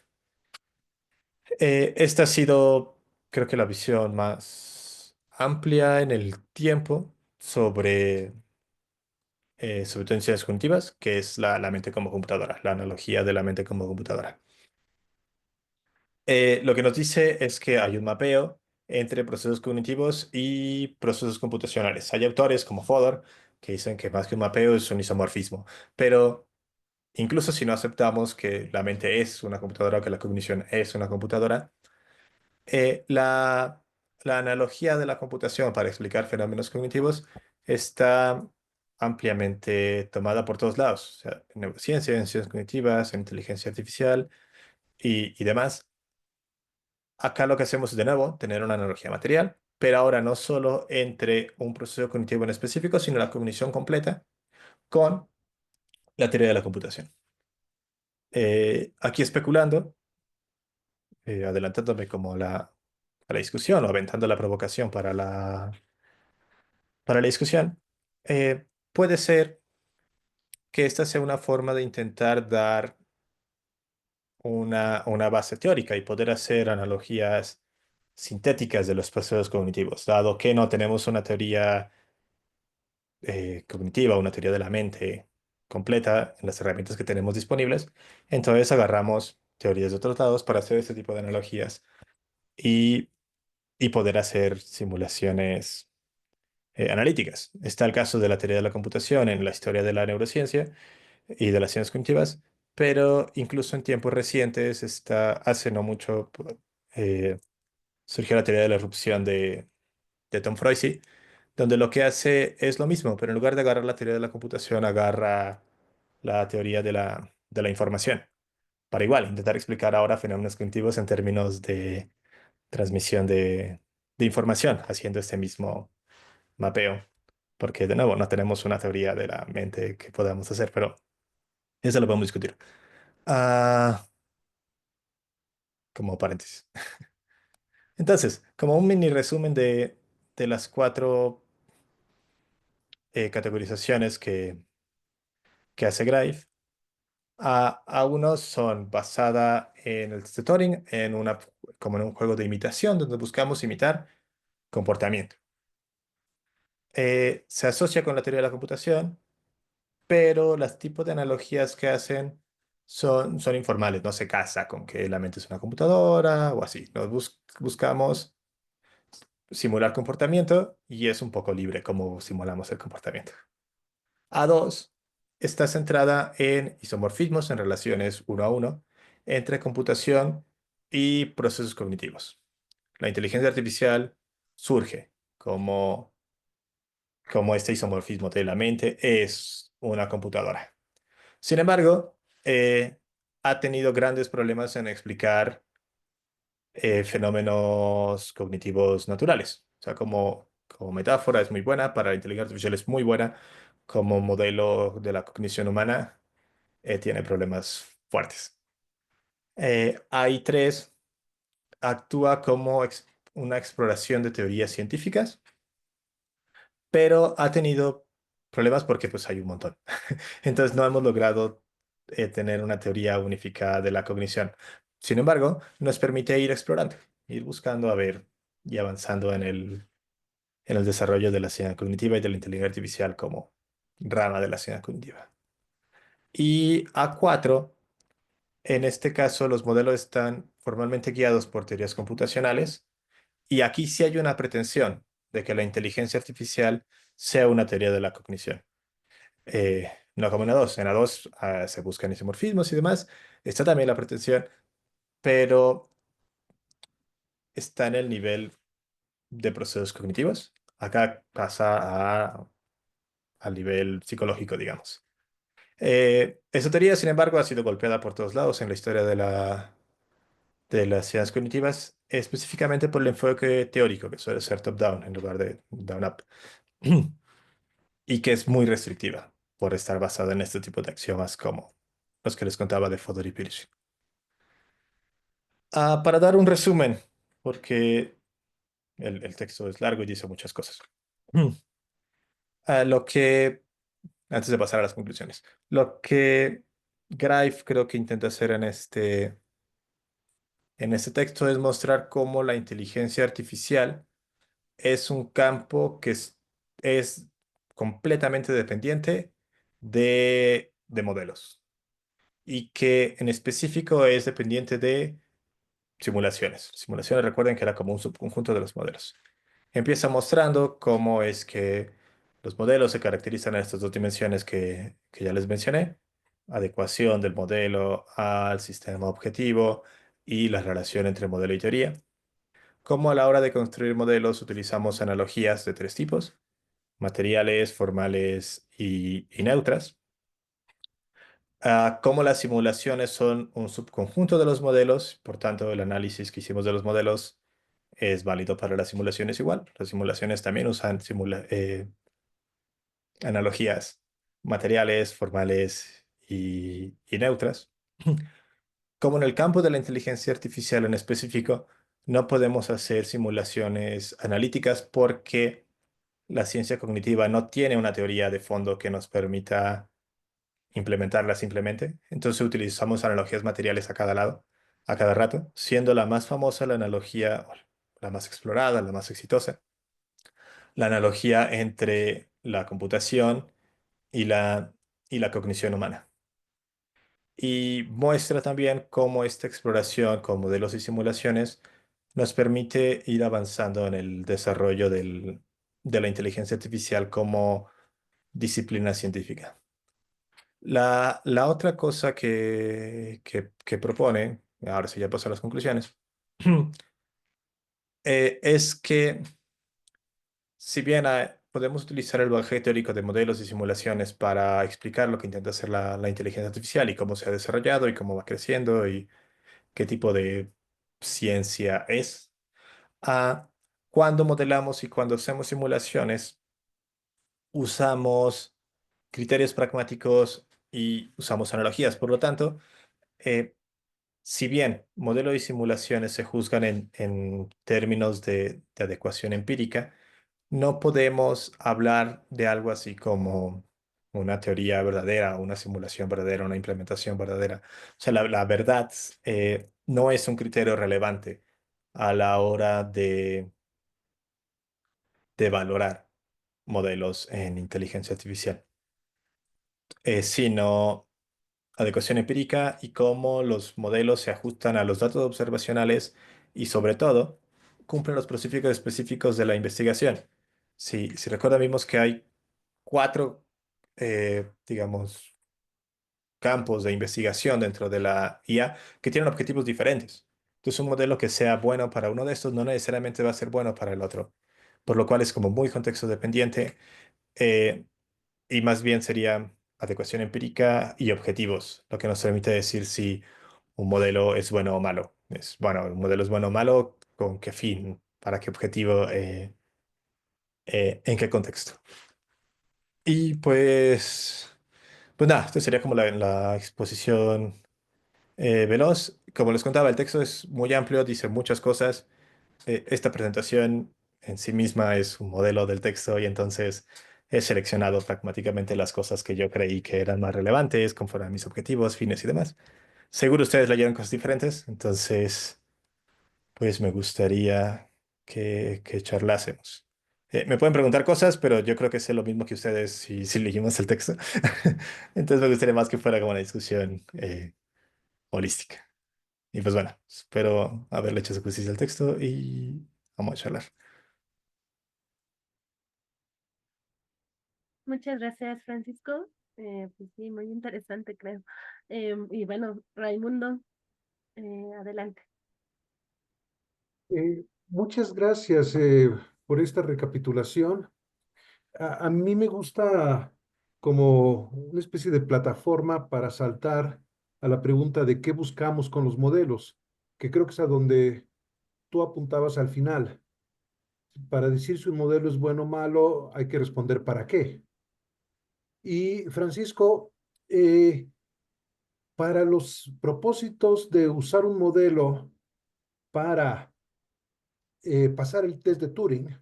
Esta ha sido, creo que, la visión más amplia en el tiempo sobre tendencias cognitivas, que es la mente como computadora, la analogía de la mente como computadora. Lo que nos dice es que hay un mapeo entre procesos cognitivos y procesos computacionales. Hay autores como Fodor que dicen que más que un mapeo es un isomorfismo. Pero incluso si no aceptamos que la mente es una computadora o que la cognición es una computadora, eh, la, la analogía de la computación para explicar fenómenos cognitivos está ampliamente tomada por todos lados, o sea, en neurociencia, en ciencias cognitivas, en inteligencia artificial y demás. Acá lo que hacemos es de nuevo tener una analogía material, pero ahora no solo entre un proceso cognitivo en específico, sino la cognición completa con la teoría de la computación. Aquí especulando, adelantándome como a la discusión o aventando la provocación para la discusión, puede ser que esta sea una forma de intentar dar una base teórica y poder hacer analogías sintéticas de los procesos cognitivos, dado que no tenemos una teoría cognitiva, una teoría de la mente completa en las herramientas que tenemos disponibles. Entonces agarramos teorías de otros lados para hacer este tipo de analogías y, y poder hacer simulaciones analíticas. Está el caso de la teoría de la computación en la historia de la neurociencia y de las ciencias cognitivas, pero incluso en tiempos recientes, hace no mucho, eh, surgió la teoría de la erupción de Tom Freud, donde lo que hace es lo mismo, pero en lugar de agarrar la teoría de la computación, agarra la teoría de la información, para igual intentar explicar ahora fenómenos cognitivos en términos de transmisión de información, haciendo este mismo mapeo, porque de nuevo no tenemos una teoría de la mente que podamos hacer, pero eso lo podemos discutir. Ah, como paréntesis. Entonces, como un mini resumen de las cuatro categorizaciones que hace Grive. A unos son basada en el test de Turing, como en un juego de imitación, donde buscamos imitar comportamiento. Se asocia con la teoría de la computación, pero los tipos de analogías que hacen son informales, no se casa con que la mente es una computadora o así. Buscamos simular comportamiento y es un poco libre como simulamos el comportamiento. A2 está centrada en isomorfismos, en relaciones uno a uno, entre computación y procesos cognitivos. La inteligencia artificial surge como este isomorfismo de la mente es una computadora. Sin embargo, ha tenido grandes problemas en explicar fenómenos cognitivos naturales. O sea, como metáfora es muy buena, para la inteligencia artificial es muy buena, como modelo de la cognición humana tiene problemas fuertes. Hay tres, actúa como una exploración de teorías científicas, pero ha tenido problemas porque pues hay un montón. Entonces no hemos logrado tener una teoría unificada de la cognición. Sin embargo, nos permite ir explorando, ir buscando a ver y avanzando en el desarrollo de la ciencia cognitiva y de la inteligencia artificial como rama de la ciencia cognitiva. Y A4, en este caso, los modelos están formalmente guiados por teorías computacionales y aquí sí hay una pretensión de que la inteligencia artificial sea una teoría de la cognición. No como en A2. En A2 se buscan isomorfismos y demás. Está también la pretensión, pero está en el nivel de procesos cognitivos. Acá pasa al nivel psicológico, digamos. Esa teoría, sin embargo, ha sido golpeada por todos lados en la historia de las ciencias cognitivas, específicamente por el enfoque teórico, que suele ser top-down en lugar de down-up, y que es muy restrictiva por estar basada en este tipo de axiomas como los que les contaba de Fodor y Pirsig. Para dar un resumen, porque el texto es largo y dice muchas cosas. Lo que, antes de pasar a las conclusiones, lo que Greif creo que intenta hacer en este texto es mostrar cómo la inteligencia artificial es un campo que es completamente dependiente de modelos y que en específico es dependiente de simulaciones. Simulaciones, recuerden que era como un subconjunto de los modelos. Empieza mostrando cómo es que Los modelos se caracterizan en estas dos dimensiones que ya les mencioné: adecuación del modelo al sistema objetivo y la relación entre modelo y teoría. Como a la hora de construir modelos utilizamos analogías de tres tipos: materiales, formales y neutras. Como las simulaciones son un subconjunto de los modelos, por tanto, el análisis que hicimos de los modelos es válido para las simulaciones igual. Las simulaciones también usan analogías materiales, formales y neutras. Como en el campo de la inteligencia artificial en específico, no podemos hacer simulaciones analíticas porque la ciencia cognitiva no tiene una teoría de fondo que nos permita implementarla simplemente. Entonces utilizamos analogías materiales a cada lado, a cada rato, siendo la más famosa la analogía, o la más explorada, la más exitosa, la analogía entre la computación y la cognición humana. Y muestra también cómo esta exploración con modelos y simulaciones nos permite ir avanzando en el desarrollo de la inteligencia artificial como disciplina científica. La otra cosa que propone, ahora sí ya paso a las conclusiones, es que si bien podemos utilizar el bagaje teórico de modelos y simulaciones para explicar lo que intenta hacer la inteligencia artificial y cómo se ha desarrollado y cómo va creciendo y qué tipo de ciencia es, a cuando modelamos y cuando hacemos simulaciones, usamos criterios pragmáticos y usamos analogías. Por lo tanto, eh, si bien modelo y simulaciones se juzgan en términos de adecuación empírica, no podemos hablar de algo así como una teoría verdadera, una simulación verdadera, una implementación verdadera. O sea, la verdad no es un criterio relevante a la hora de valorar modelos en inteligencia artificial, sino adecuación empírica y cómo los modelos se ajustan a los datos observacionales y, sobre todo, cumplen los principios específicos de la investigación. Si recuerdan, vimos que hay cuatro, digamos, campos de investigación dentro de la IA que tienen objetivos diferentes. Entonces, un modelo que sea bueno para uno de estos no necesariamente va a ser bueno para el otro, por lo cual es como muy contexto dependiente. eh, y más bien sería adecuación empírica y objetivos, lo que nos permite decir si un modelo es bueno o malo. Bueno, un modelo es bueno o malo, ¿con qué fin? ¿Para qué objetivo? ¿En qué contexto? Y pues nada, esto sería como la exposición veloz. Como les contaba, el texto es muy amplio, dice muchas cosas. Esta presentación en sí misma es un modelo del texto y entonces he seleccionado pragmáticamente las cosas que yo creí que eran más relevantes conforme a mis objetivos, fines y demás. Seguro ustedes leyeron cosas diferentes, entonces pues me gustaría que charlásemos. Me pueden preguntar cosas, pero yo creo que sé lo mismo que ustedes si leímos el texto. Entonces me gustaría más que fuera como una discusión holística. Y pues bueno, espero haberle hecho justicia al texto y vamos a charlar. Muchas gracias, Francisco. Pues sí, muy interesante, creo. Y bueno, Raimundo, adelante. Muchas gracias por esta recapitulación. A mí me gusta como una especie de plataforma para saltar a la pregunta de qué buscamos con los modelos, que creo que es a donde tú apuntabas al final. Para decir si un modelo es bueno o malo, hay que responder para qué. Y Francisco, eh, para los propósitos de usar un modelo para pasar el test de Turing,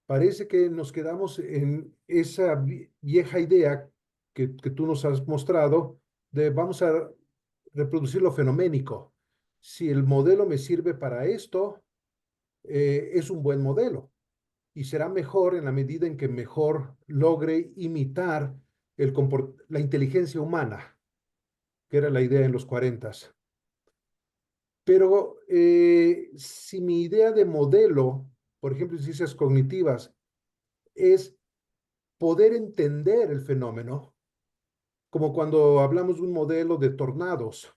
parece que nos quedamos en esa vieja idea que tú nos has mostrado de vamos a reproducir lo fenoménico. Si el modelo me sirve para esto, es un buen modelo y será mejor en la medida en que mejor logre imitar la inteligencia humana, que era la idea en los 40. Pero si mi idea de modelo, por ejemplo, en ciencias cognitivas, es poder entender el fenómeno, como cuando hablamos de un modelo de tornados.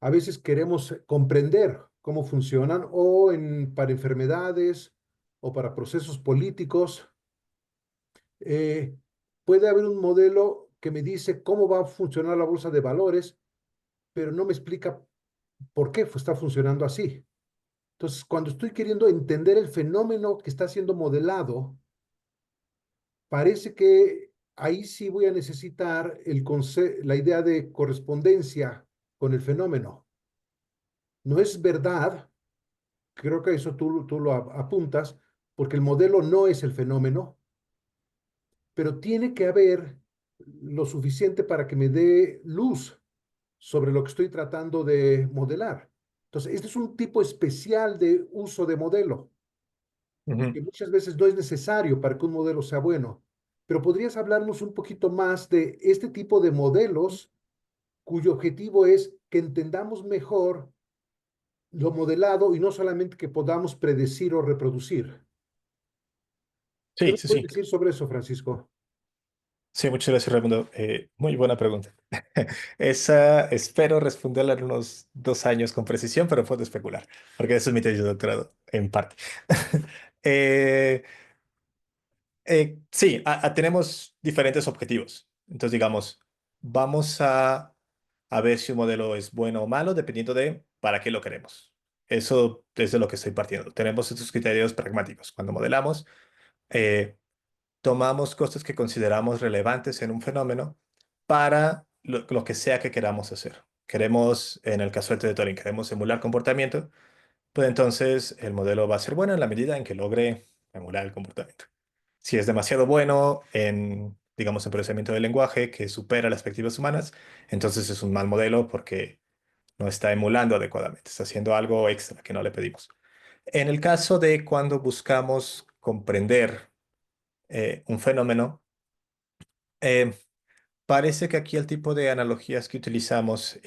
A veces queremos comprender cómo funcionan o para enfermedades o para procesos políticos. Eh, Puede haber un modelo que me dice cómo va a funcionar la bolsa de valores, pero no me explica por qué está funcionando así. Entonces, cuando estoy queriendo entender el fenómeno que está siendo modelado, parece que ahí sí voy a necesitar la idea de correspondencia con el fenómeno. No es verdad, creo que eso tú lo apuntas, porque el modelo no es el fenómeno, pero tiene que haber lo suficiente para que me dé luz sobre lo que estoy tratando de modelar. Entonces, este es un tipo especial de uso de modelo, Ujú. que muchas veces no es necesario para que un modelo sea bueno. Pero podrías hablarnos un poquito más de este tipo de modelos cuyo objetivo es que entendamos mejor lo modelado y no solamente que podamos predecir o reproducir. ¿Qué Sí, me sí, puedes sí. decir sobre eso, Francisco? Sí, muchas gracias, Raimundo. Muy buena pregunta. Esa espero responderla en unos 2 años con precisión, pero puedo especular, porque eso es mi tesis de doctorado, en parte. Eh, sí, tenemos diferentes objetivos. Entonces, digamos, vamos a ver si un modelo es bueno o malo, dependiendo de para qué lo queremos. Eso es de lo que estoy partiendo. Tenemos estos criterios pragmáticos. Cuando modelamos, eh, tomamos cosas que consideramos relevantes en un fenómeno para lo que sea que queramos hacer. Queremos, en el caso de Turing, queremos emular comportamiento, pues entonces el modelo va a ser bueno en la medida en que logre emular el comportamiento. Si es demasiado bueno en, digamos, en procesamiento del lenguaje que supera las perspectivas humanas, entonces es un mal modelo porque no está emulando adecuadamente, está haciendo algo extra que no le pedimos. En el caso de cuando buscamos comprender un fenómeno, eh, parece que aquí el tipo de analogías que utilizamos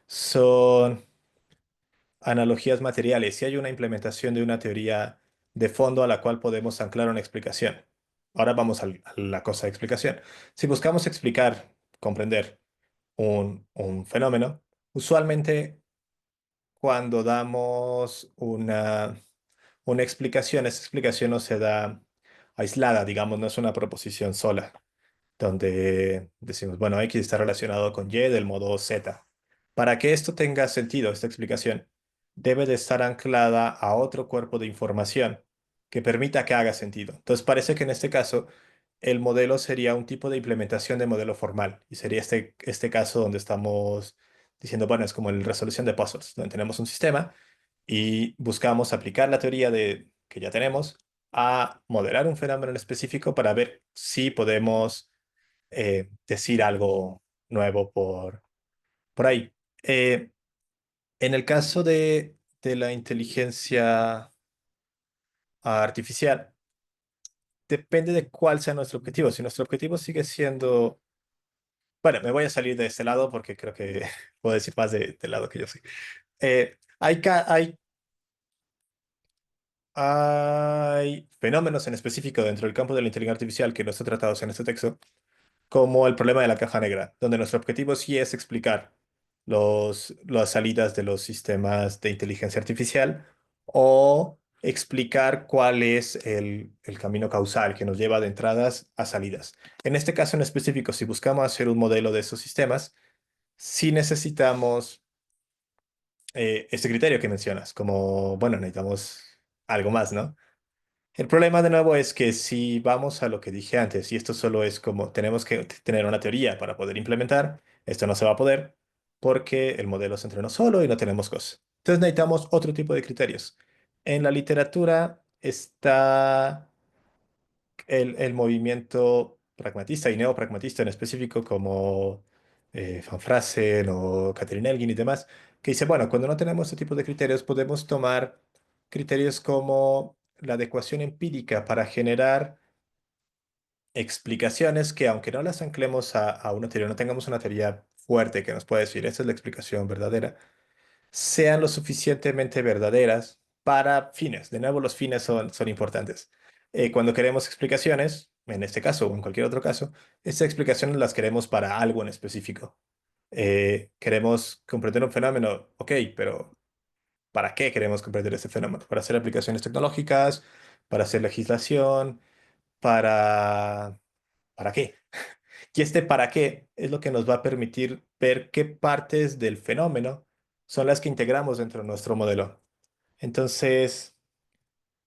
son analogías materiales. Si hay una implementación de una teoría de fondo a la cual podemos anclar una explicación. Ahora vamos a la cosa de explicación. Si buscamos explicar, comprender un fenómeno, usualmente cuando damos una explicación, esa explicación no se da aislada, digamos, no es una proposición sola donde decimos, bueno, X está relacionado con Y del modo Z. Para que esto tenga sentido, esta explicación, debe de estar anclada a otro cuerpo de información que permita que haga sentido. Entonces parece que en este caso el modelo sería un tipo de implementación de modelo formal y sería este caso donde estamos diciendo, bueno, es como la resolución de puzzles, donde tenemos un sistema y buscamos aplicar la teoría que ya tenemos a modelar un fenómeno en específico para ver si podemos decir algo nuevo por ahí. En el caso de la inteligencia artificial, depende de cuál sea nuestro objetivo. Si nuestro objetivo sigue siendo... Bueno, me voy a salir de este lado porque creo que puedo decir más del lado que yo soy. Hay fenómenos en específico dentro del campo de la inteligencia artificial que no están tratados en este texto, como el problema de la caja negra, donde nuestro objetivo sí es explicar las salidas de los sistemas de inteligencia artificial o explicar cuál es el camino causal que nos lleva de entradas a salidas. En este caso en específico, si buscamos hacer un modelo de esos sistemas, sí necesitamos este criterio que mencionas, como, bueno, necesitamos algo más, ¿no? El problema de nuevo es que si vamos a lo que dije antes, y esto solo es como tenemos que tener una teoría para poder implementar, esto no se va a poder porque el modelo se entrenó solo y no tenemos cosas. Entonces necesitamos otro tipo de criterios. En la literatura está el movimiento pragmatista y neopragmatista en específico, como Van Frasen o Catherine Elgin y demás, que dice, bueno, cuando no tenemos este tipo de criterios, podemos tomar criterios como la adecuación empírica para generar explicaciones que, aunque no las anclemos a una teoría, no tengamos una teoría fuerte que nos pueda decir, esa es la explicación verdadera, sean lo suficientemente verdaderas para fines. De nuevo, los fines son importantes. Cuando queremos explicaciones, en este caso o en cualquier otro caso, estas explicaciones las queremos para algo en específico. Queremos comprender un fenómeno, ok, pero ¿para qué queremos comprender este fenómeno? ¿Para hacer aplicaciones tecnológicas? ¿Para hacer legislación? ¿Para... ¿Para qué? Y este para qué es lo que nos va a permitir ver qué partes del fenómeno son las que integramos dentro de nuestro modelo. Entonces,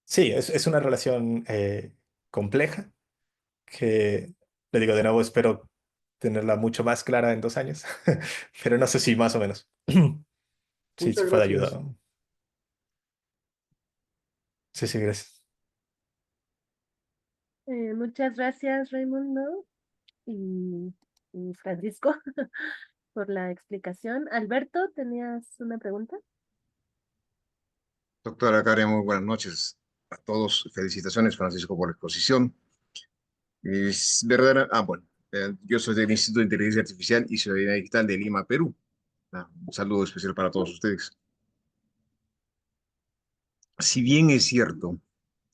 sí, es una relación compleja que, le digo de nuevo, espero tenerla mucho más clara en 2 años, pero no sé si más o menos. Sí, sí Muchas fue de ayuda. gracias. Sí, sí, gracias. Muchas gracias, Raimundo y Francisco, por la explicación. Alberto, ¿tenías una pregunta? Doctora Karen, muy buenas noches a todos. Felicitaciones, Francisco, por la exposición. Es verdad, bueno, yo soy del Instituto de Inteligencia Artificial y Ciudadanía Digital de Lima, Perú. Un saludo especial para todos ustedes. Si bien es cierto,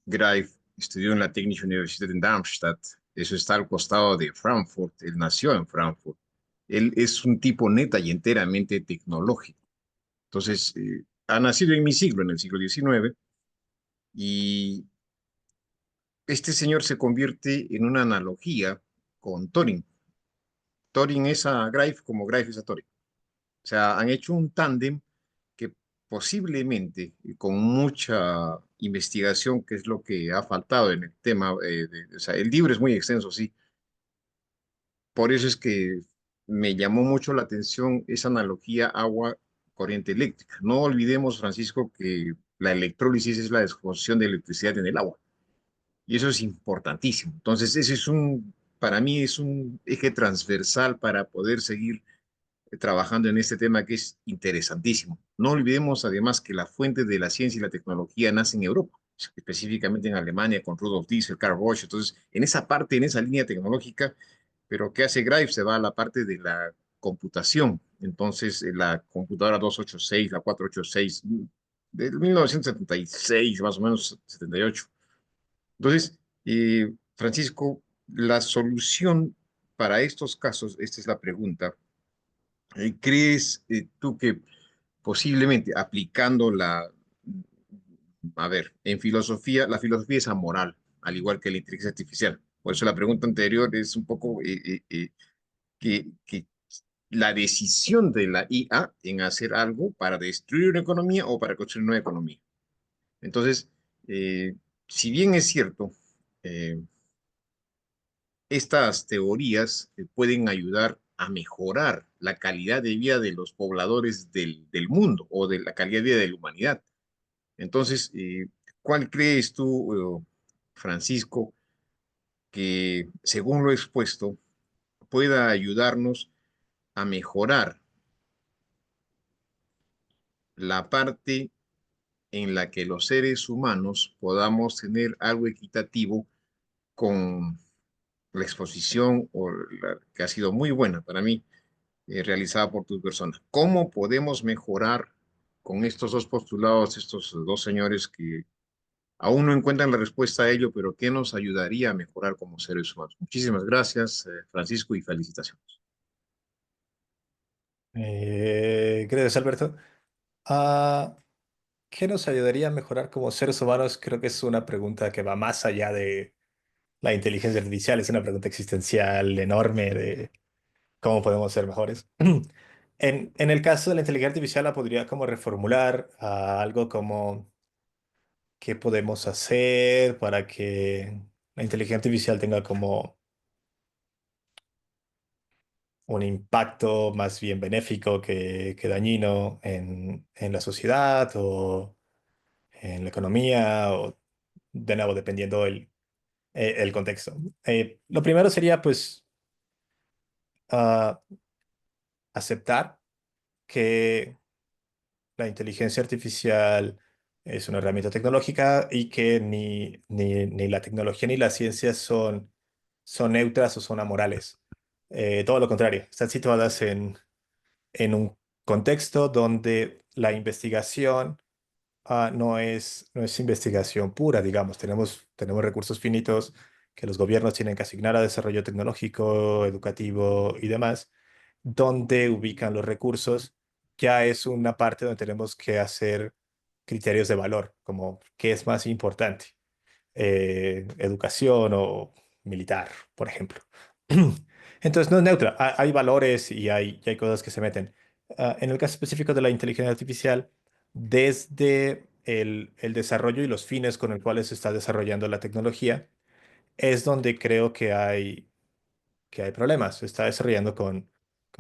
Greif estudió en la Technische Universität en Darmstadt, eso está al costado de Frankfurt, él nació en Frankfurt. Él es un tipo neta y enteramente tecnológico. Entonces, ha nacido en mi siglo, en el siglo XIX, y este señor se convierte en una analogía con Turing. Turing es a Greif como Greif es a Turing. O sea, han hecho un tándem que posiblemente, con mucha investigación, que es lo que ha faltado en el tema, o sea, el libro es muy extenso, sí. Por eso es que me llamó mucho la atención esa analogía agua-corriente eléctrica. No olvidemos, Francisco, que la electrólisis es la descomposición de electricidad en el agua. Y eso es importantísimo. Entonces, ese es para mí es un eje transversal para poder seguir trabajando en este tema que es interesantísimo. No olvidemos además que la fuente de la ciencia y la tecnología nace en Europa, específicamente en Alemania con Rudolf Diesel, Karl Roche. Entonces, en esa parte, en esa línea tecnológica, pero ¿qué hace Grive? Se va a la parte de la computación. Entonces, la computadora 286, la 486, del 1976, más o menos 78. Entonces, Francisco, la solución para estos casos, esta es la pregunta, ¿crees tú que posiblemente aplicando a ver, en filosofía, la filosofía es amoral, al igual que la inteligencia artificial? Por eso la pregunta anterior es un poco que la decisión de la IA en hacer algo para destruir una economía o para construir una economía. Entonces, eh, si bien es cierto, eh, estas teorías pueden ayudar a mejorar la calidad de vida de los pobladores del mundo o de la calidad de vida de la humanidad. Entonces, ¿cuál crees tú, Francisco, que según lo expuesto pueda ayudarnos a mejorar la parte en la que los seres humanos podamos tener algo equitativo con la exposición que ha sido muy buena para mí, realizada por tu persona? ¿Cómo podemos mejorar con estos dos postulados, estos dos señores que aún no encuentran la respuesta a ello, pero que nos ayudaría a mejorar como seres humanos? Muchísimas gracias, Francisco, y felicitaciones. Gracias, Alberto. Ah, ¿qué nos ayudaría a mejorar como seres humanos? Creo que es una pregunta que va más allá de la inteligencia artificial. Es una pregunta existencial enorme de cómo podemos ser mejores. En el caso de la inteligencia artificial la podría como reformular a algo como qué podemos hacer para que la inteligencia artificial tenga como un impacto más bien benéfico que dañino en la sociedad o en la economía o de nuevo dependiendo el contexto. Lo primero sería pues ah, aceptar que la inteligencia artificial es una herramienta tecnológica y que ni la tecnología ni la ciencia son neutras o son amorales. Todo lo contrario, están situadas en un contexto donde la investigación no es investigación pura, digamos. Tenemos recursos finitos que los gobiernos tienen que asignar a desarrollo tecnológico, educativo y demás. Donde ubican los recursos ya es una parte donde tenemos que hacer criterios de valor, como qué es más importante, educación o militar, por ejemplo. Entonces no es neutra, hay valores y hay cosas que se meten. En el caso específico de la inteligencia artificial, desde el desarrollo y los fines con el cuales se está desarrollando la tecnología, es donde creo que hay problemas. Se está desarrollando con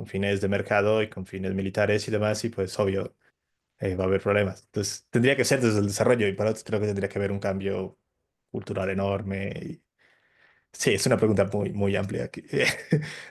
fines de mercado y con fines militares y demás, y pues obvio, va a haber problemas. Entonces tendría que ser desde el desarrollo y para otros creo que tendría que haber un cambio cultural enorme. Sí, es una pregunta muy amplia.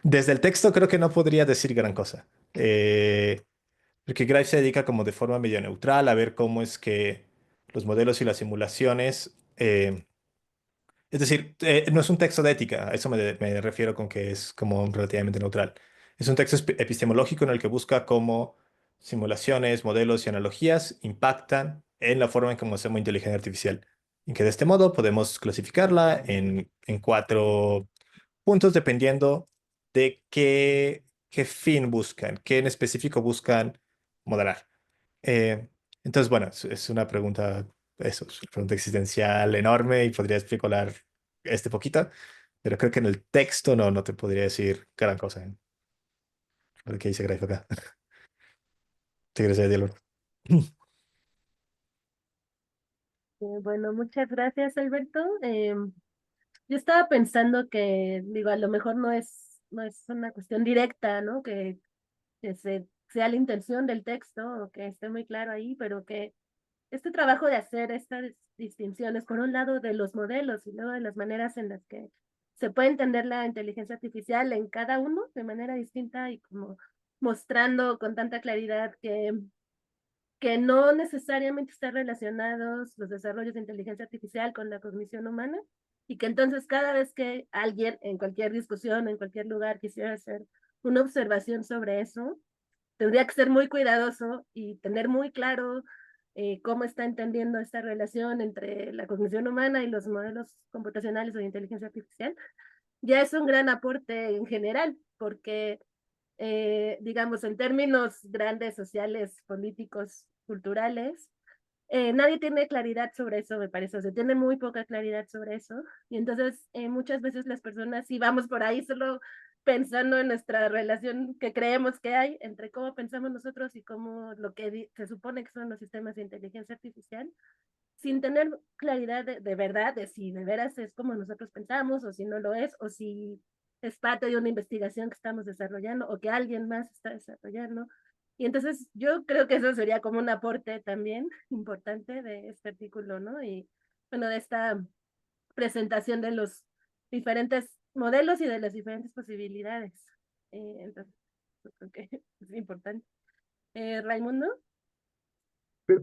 Desde el texto creo que no podría decir gran cosa. Porque Grive se dedica como de forma medio neutral a ver cómo es que los modelos y las simulaciones es decir, no es un texto de ética, a eso me refiero con que es como relativamente neutral. Es un texto epistemológico en el que busca cómo simulaciones, modelos y analogías impactan en la forma en cómo hacemos inteligencia artificial. Y que de este modo podemos clasificarla en cuatro puntos dependiendo de qué fin buscan, qué en específico buscan modelar. Eh, entonces, bueno, es una pregunta, eso, es una pregunta existencial enorme y podría especular este poquito, pero creo que en el texto no te podría decir gran cosa. Lo que dice Graif acá. ¿Te quieres decir, Alberto? Bueno, muchas gracias, Alberto. Yo estaba pensando que, digo, a lo mejor no es una cuestión directa, ¿no? Que sea la intención del texto o que esté muy claro ahí, pero que este trabajo de hacer estas distinciones, por un lado, de los modelos y luego de las maneras en las que se puede entender la inteligencia artificial en cada uno de manera distinta y como mostrando con tanta claridad que no necesariamente están relacionados los desarrollos de inteligencia artificial con la cognición humana y que entonces cada vez que alguien en cualquier discusión, en cualquier lugar quisiera hacer una observación sobre eso, tendría que ser muy cuidadoso y tener muy claro cómo está entendiendo esta relación entre la cognición humana y los modelos computacionales o de inteligencia artificial. Ya es un gran aporte en general, porque digamos, en términos grandes, sociales, políticos, culturales, nadie tiene claridad sobre eso, me parece, o sea, tiene muy poca claridad sobre eso, y entonces muchas veces las personas, si vamos por ahí solo pensando en nuestra relación que creemos que hay entre cómo pensamos nosotros y cómo lo que se supone que son los sistemas de inteligencia artificial, sin tener claridad de verdad de si de veras es como nosotros pensamos o si no lo es o si es parte de una investigación que estamos desarrollando o que alguien más está desarrollando. Y entonces yo creo que eso sería como un aporte también importante de este artículo, ¿no? Y bueno, de esta presentación de los diferentes modelos y de las diferentes posibilidades. Entonces, yo creo que es importante. Raimundo.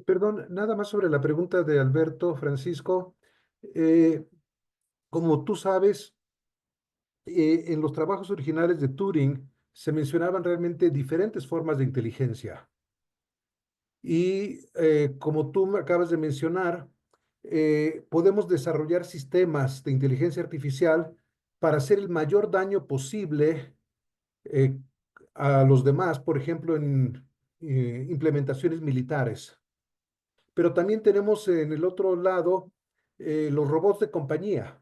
Perdón, nada más sobre la pregunta de Alberto Francisco. Eh, Como tú sabes, en los trabajos originales de Turing se mencionaban realmente diferentes formas de inteligencia. Y como tú me acabas de mencionar, podemos desarrollar sistemas de inteligencia artificial para hacer el mayor daño posible eh, a los demás, por ejemplo, en implementaciones militares. Pero también tenemos en el otro lado los robots de compañía.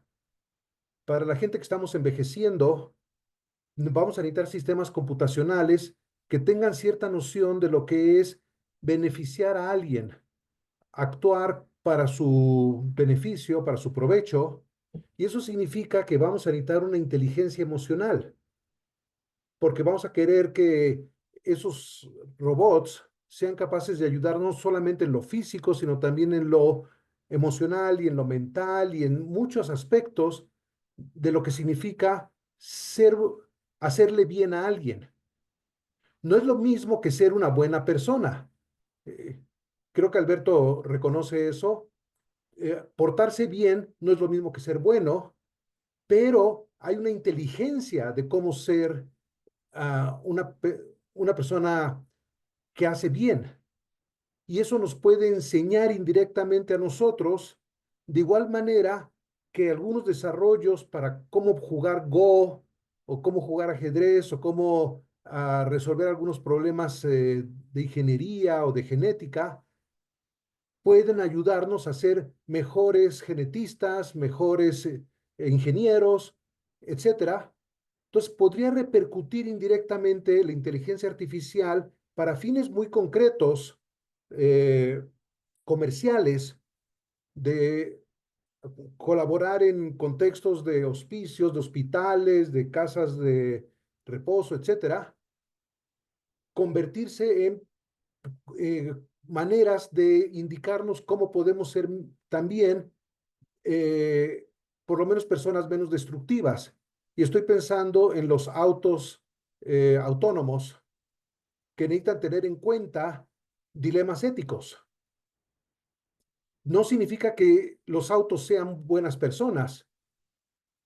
Para la gente que estamos envejeciendo, vamos a necesitar sistemas computacionales que tengan cierta noción de lo que es beneficiar a alguien, actuar para su beneficio, para su provecho, y eso significa que vamos a necesitar una inteligencia emocional, porque vamos a querer que esos robots sean capaces de ayudar no solamente en lo físico, sino también en lo emocional y en lo mental y en muchos aspectos de lo que significa ser, hacerle bien a alguien. No es lo mismo que ser una buena persona. Eh, Creo que Alberto reconoce eso. Portarse bien no es lo mismo que ser bueno, pero hay una inteligencia de cómo ser una persona que hace bien. y eso nos puede enseñar indirectamente a nosotros, de igual manera que algunos desarrollos para cómo jugar Go o cómo jugar ajedrez o cómo resolver algunos problemas de ingeniería o de genética, pueden ayudarnos a ser mejores genetistas, mejores ingenieros, etcétera. Entonces, podría repercutir indirectamente la inteligencia artificial para fines muy concretos, eh, comerciales, de colaborar en contextos de hospicios, de hospitales, de casas de reposo, etcétera, convertirse en eh, maneras de indicarnos cómo podemos ser también, eh, por lo menos, personas menos destructivas. Y estoy pensando en los autos autónomos que necesitan tener en cuenta dilemas éticos. No significa que los autos sean buenas personas,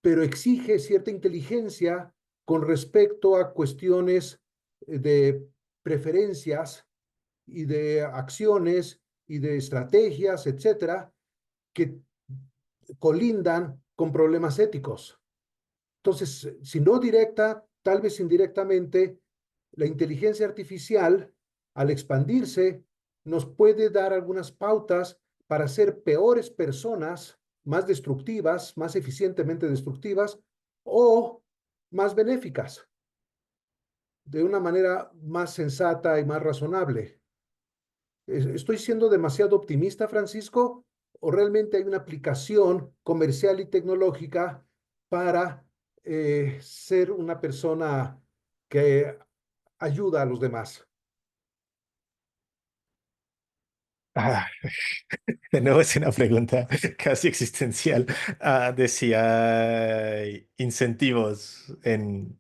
pero exige cierta inteligencia con respecto a cuestiones de preferencias y de acciones y de estrategias, etcétera, que colindan con problemas éticos. Entonces, si no directa, tal vez indirectamente, la inteligencia artificial, al expandirse, nos puede dar algunas pautas para ser peores personas, más destructivas, más eficientemente destructivas o más benéficas, de una manera más sensata y más razonable. ¿Estoy siendo demasiado optimista, Francisco? ¿O realmente hay una aplicación comercial y tecnológica para ser una persona que ayuda a los demás? Ah, de nuevo es una pregunta casi existencial. Decía incentivos en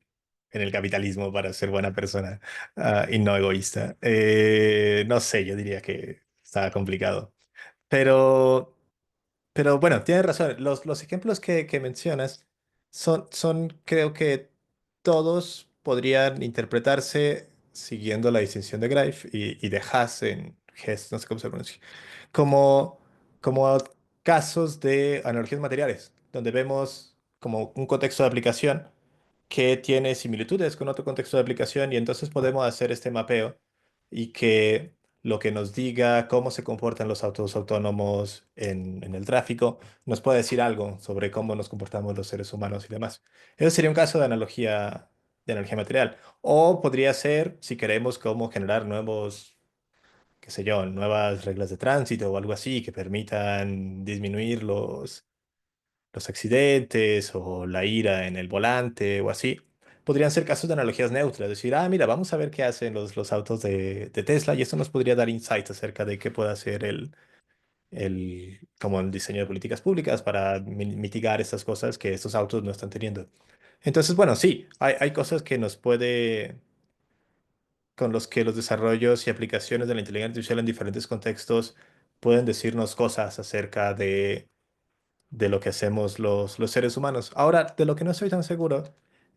el capitalismo para ser buena persona, y no egoísta. No sé, yo diría que está complicado. Pero, pero bueno, tienes razón. Los ejemplos que mencionas creo que todos podrían interpretarse siguiendo la distinción de Greif y de Haas en Hess, no sé cómo se pronuncia, como, como casos de analogías materiales, donde vemos como un contexto de aplicación que tiene similitudes con otro contexto de aplicación y entonces podemos hacer este mapeo y que lo que nos diga cómo se comportan los autos autónomos en el tráfico nos puede decir algo sobre cómo nos comportamos los seres humanos y demás. Eso sería un caso de analogía material. O podría ser, si queremos, cómo generar nuevos, qué sé yo, nuevas reglas de tránsito o algo así que permitan disminuir los accidentes o la ira en el volante o así, podrían ser casos de analogías neutras. Decir, ah, mira, vamos a ver qué hacen los autos de Tesla y esto nos podría dar insights acerca de qué puede hacer como el diseño de políticas públicas para mitigar estas cosas que estos autos no están teniendo. Entonces, bueno, sí, hay cosas que con los que los desarrollos y aplicaciones de la inteligencia artificial en diferentes contextos pueden decirnos cosas acerca de lo que hacemos los seres humanos. Ahora, de lo que no estoy tan seguro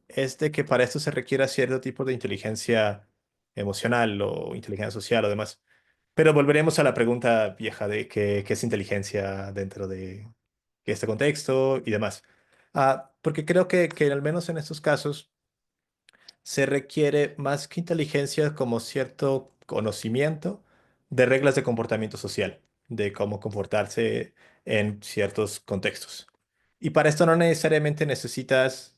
es de que para esto se requiera cierto tipo de inteligencia emocional o inteligencia social o demás. Pero volveremos a la pregunta vieja de qué es inteligencia dentro de este contexto y demás. Porque creo que al menos en estos casos se requiere más que inteligencia como cierto conocimiento de reglas de comportamiento social, de cómo comportarse en ciertos contextos. Y para esto no necesariamente necesitas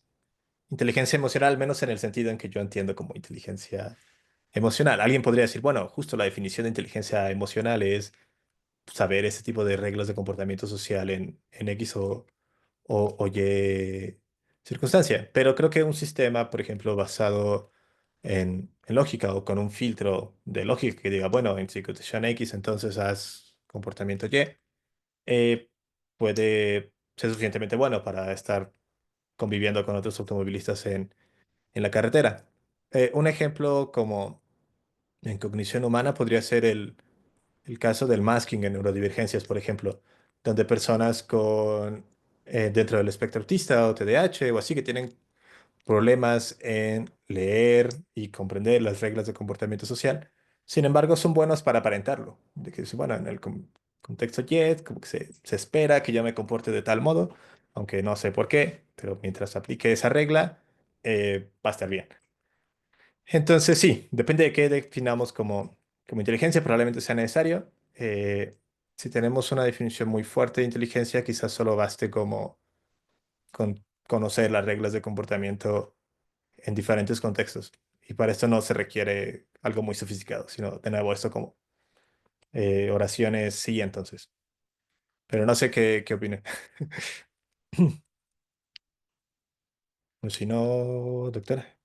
inteligencia emocional, al menos en el sentido en que yo entiendo como inteligencia emocional. Alguien podría decir, bueno, justo la definición de inteligencia emocional es saber ese tipo de reglas de comportamiento social en X o Y circunstancia. Pero creo que un sistema, por ejemplo, basado en lógica o con un filtro de lógica que diga, bueno, en situación X, entonces haz comportamiento Y, eh, puede ser suficientemente bueno para estar conviviendo con otros automovilistas en la carretera. Un ejemplo como en cognición humana podría ser el caso del masking en neurodivergencias, por ejemplo, donde personas dentro del espectro autista o TDAH o así que tienen problemas en leer y comprender las reglas de comportamiento social, Sin embargo, son buenos para aparentarlo. De que, bueno, en el contexto JET, como que se espera que yo me comporte de tal modo, aunque no sé por qué, pero mientras aplique esa regla, va a estar bien. Entonces, sí, depende de qué definamos como inteligencia, probablemente sea necesario. Si tenemos una definición muy fuerte de inteligencia, quizás solo baste como conocer las reglas de comportamiento en diferentes contextos. Y para esto no se requiere algo muy sofisticado, sino de nuevo esto como oraciones sí, entonces. Pero no sé qué opine. O si no, doctora.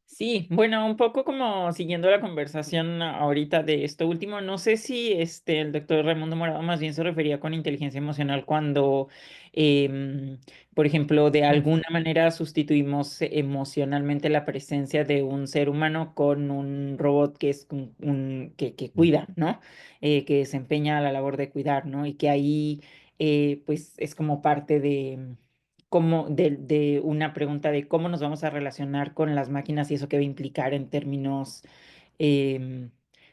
Sí, bueno, un poco como siguiendo la conversación ahorita de esto último, no sé si el doctor Raimundo Morado más bien se refería con inteligencia emocional cuando, em, por ejemplo, de alguna manera sustituimos emocionalmente la presencia de un ser humano con un robot que es que cuida, ¿no? Que desempeña la labor de cuidar, ¿no? Y que ahí, pues, es como parte de como de una pregunta de cómo nos vamos a relacionar con las máquinas y eso que va a implicar en términos em,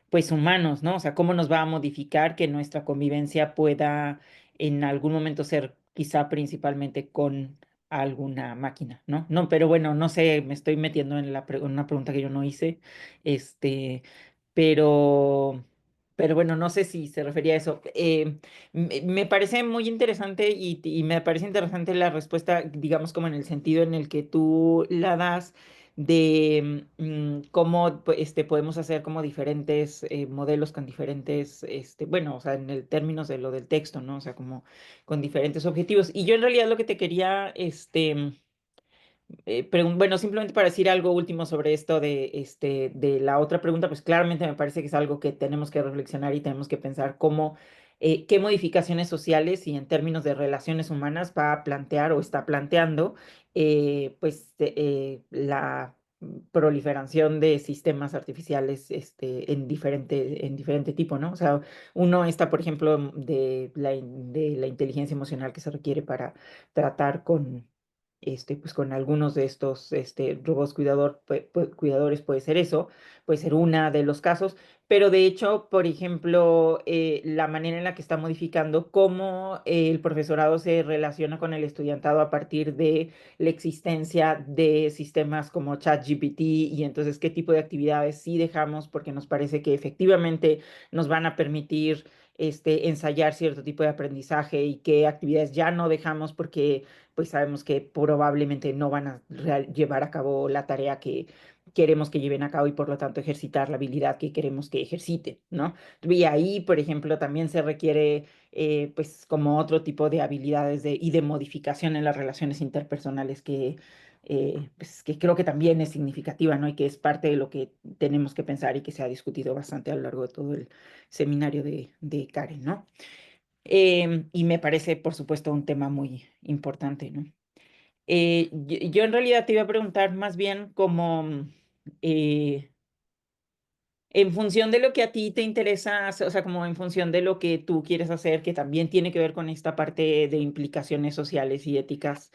pues humanos, ¿no? O sea, cómo nos va a modificar que nuestra convivencia pueda en algún momento ser quizá principalmente con alguna máquina, ¿no? No, pero bueno, no sé, me estoy metiendo en una pregunta que yo no hice, este, pero, pero bueno, no sé si se refería a eso. Me parece muy interesante y me parece interesante la respuesta, digamos, como en el sentido en el que tú la das de cómo podemos hacer como diferentes modelos con diferentes, bueno, o sea, en el términos de lo del texto, ¿no? O sea, como con diferentes objetivos. Y yo en realidad lo que te quería, bueno, simplemente para decir algo último sobre esto de la otra pregunta, pues claramente me parece que es algo que tenemos que reflexionar y tenemos que pensar cómo, qué modificaciones sociales y en términos de relaciones humanas va a plantear o está planteando, la proliferación de sistemas artificiales en diferente tipo, ¿no? O sea, uno está, por ejemplo, de la inteligencia emocional que se requiere para tratar con pues con algunos de estos robots cuidadores puede ser eso, puede ser una de los casos, pero de hecho, por ejemplo, la manera en la que está modificando cómo el profesorado se relaciona con el estudiantado a partir de la existencia de sistemas como ChatGPT y entonces qué tipo de actividades sí dejamos porque nos parece que efectivamente nos van a permitir ensayar cierto tipo de aprendizaje y qué actividades ya no dejamos porque pues sabemos que probablemente no van a llevar a cabo la tarea que queremos que lleven a cabo y por lo tanto ejercitar la habilidad que queremos que ejerciten, ¿no? Y ahí, por ejemplo, también se requiere pues como otro tipo de habilidades y de modificación en las relaciones interpersonales pues, que creo que también es significativa, ¿no? Y que es parte de lo que tenemos que pensar y que se ha discutido bastante a lo largo de todo el seminario de Karen, ¿no? Y me parece, por supuesto, un tema muy importante, ¿no? Yo en realidad te iba a preguntar más bien como eh, en función de lo que a ti te interesa, o sea, como en función de lo que tú quieres hacer, que también tiene que ver con esta parte de implicaciones sociales y éticas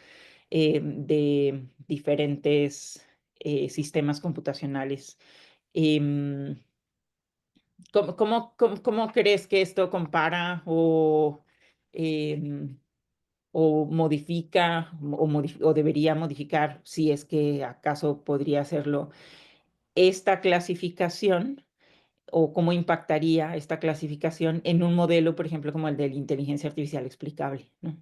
de diferentes sistemas computacionales. Em, cómo crees que esto compara em, o modifica o debería modificar, si es que acaso podría hacerlo, esta clasificación o cómo impactaría esta clasificación en un modelo, por ejemplo, como el de la inteligencia artificial explicable, ¿no?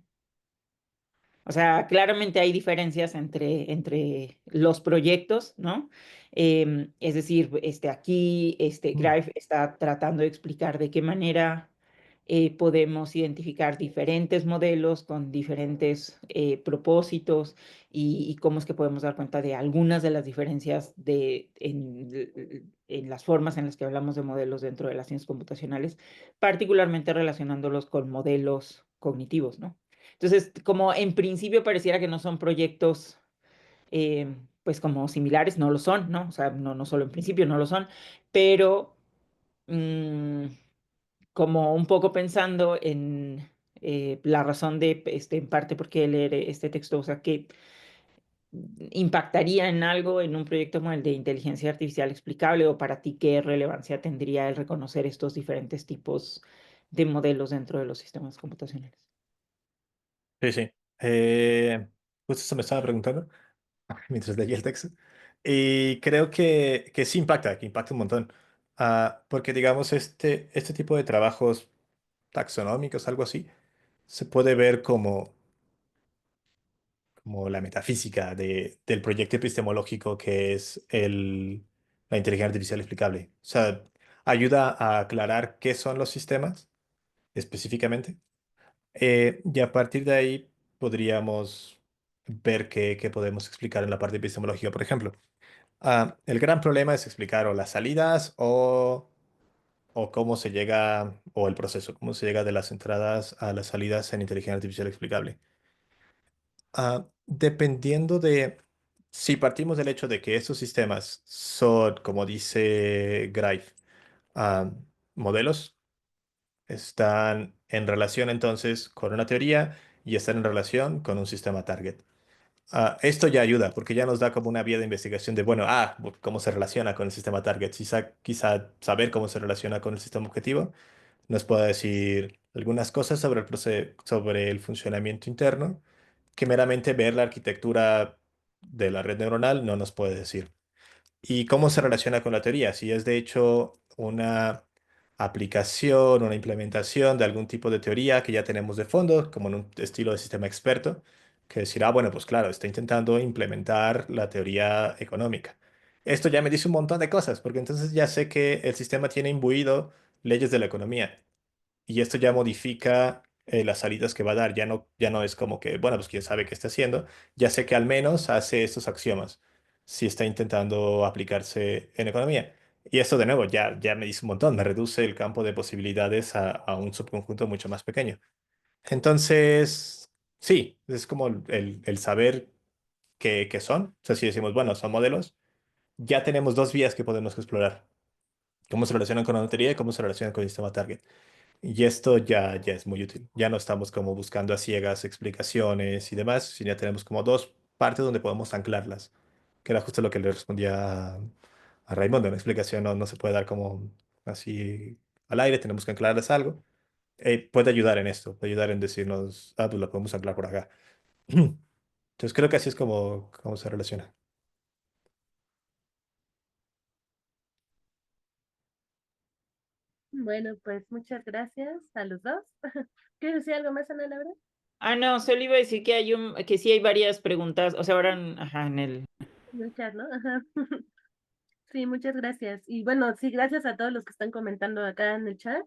O sea, claramente hay diferencias entre los proyectos, ¿no? Es decir, aquí Grive está tratando de explicar de qué manera podemos identificar diferentes modelos con diferentes propósitos y cómo es que podemos dar cuenta de algunas de las diferencias en las formas en las que hablamos de modelos dentro de las ciencias computacionales, particularmente relacionándolos con modelos cognitivos, ¿no? Entonces, como en principio pareciera que no son proyectos, pues como similares, no lo son, ¿no? O sea, no solo en principio no lo son, pero mm, como un poco pensando en la razón de, en parte, por qué leer este texto, o sea, impactaría en algo en un proyecto como el de inteligencia artificial explicable, o para ti qué relevancia tendría el reconocer estos diferentes tipos de modelos dentro de los sistemas computacionales? Sí, sí. Justo eso me estaba preguntando mientras leía el texto. Y creo que sí impacta, que impacta un montón. Porque, digamos, este tipo de trabajos taxonómicos, algo así, se puede ver como la metafísica del proyecto epistemológico que es la inteligencia artificial explicable. O sea, ayuda a aclarar qué son los sistemas específicamente. Y a partir de ahí podríamos ver qué podemos explicar en la parte epistemológica. Por ejemplo, el gran problema es explicar o las salidas o cómo se llega, o el proceso, cómo se llega de las entradas a las salidas en inteligencia artificial explicable. Dependiendo de si partimos del hecho de que estos sistemas son, como dice Greif, ah, modelos, están en relación entonces con una teoría y están en relación con un sistema target. Esto ya ayuda porque ya nos da como una vía de investigación de, bueno, cómo se relaciona con el sistema target. Quizá saber cómo se relaciona con el sistema objetivo nos pueda decir algunas cosas sobre sobre el funcionamiento interno que meramente ver la arquitectura de la red neuronal no nos puede decir. ¿Y cómo se relaciona con la teoría? Si es de hecho una aplicación, una implementación de algún tipo de teoría que ya tenemos de fondo, como en un estilo de sistema experto, que decir, bueno, pues claro, está intentando implementar la teoría económica. Esto ya me dice un montón de cosas, porque entonces ya sé que el sistema tiene imbuido leyes de la economía y esto ya modifica las salidas que va a dar. Ya no es como que, bueno, pues quién sabe qué está haciendo. Ya sé que al menos hace estos axiomas si está intentando aplicarse en economía. Y esto de nuevo ya me dice un montón, me reduce el campo de posibilidades a un subconjunto mucho más pequeño. Entonces, sí, es como el saber qué son. O sea, si decimos, bueno, son modelos, ya tenemos dos vías que podemos explorar. Cómo se relacionan con la notaría y cómo se relacionan con el sistema target. Y esto ya es muy útil. Ya no estamos como buscando a ciegas explicaciones y demás, sino ya tenemos como dos partes donde podemos anclarlas, que era justo lo que le respondía a Raimundo. Una explicación no se puede dar como así al aire, tenemos que anclarlas a algo. Puede ayudar en esto, puede ayudar en decirnos, pues lo podemos anclar por acá. Entonces creo que así es como se relaciona. Bueno, pues muchas gracias a los dos. ¿Quieres decir algo más, Ana Laura? No, solo iba a decir que que sí hay varias preguntas, o sea, ahora en el... En el chat, ¿no? Ajá. Sí, muchas gracias. Y bueno, sí, gracias a todos los que están comentando acá en el chat.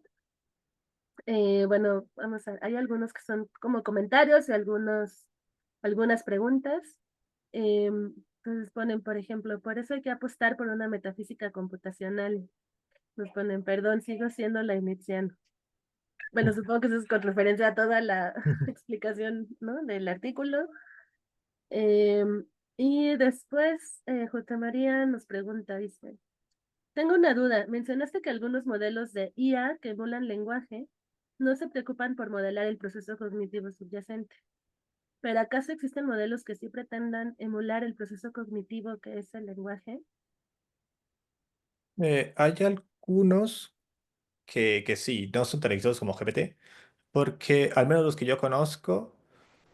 Bueno, vamos a, hay algunos que son como comentarios y algunas preguntas. Entonces ponen, por ejemplo, por eso hay que apostar por una metafísica computacional. Nos ponen, perdón, sigo siendo leibniziano. Bueno, supongo que eso es con referencia a toda la explicación, ¿no? Del artículo. Y después, J. María nos pregunta, dice, tengo una duda. Mencionaste que algunos modelos de IA que emulan lenguaje no se preocupan por modelar el proceso cognitivo subyacente. ¿Pero acaso existen modelos que sí pretendan emular el proceso cognitivo que es el lenguaje? Hay algunos que sí, no son tan exitosos como GPT, porque al menos los que yo conozco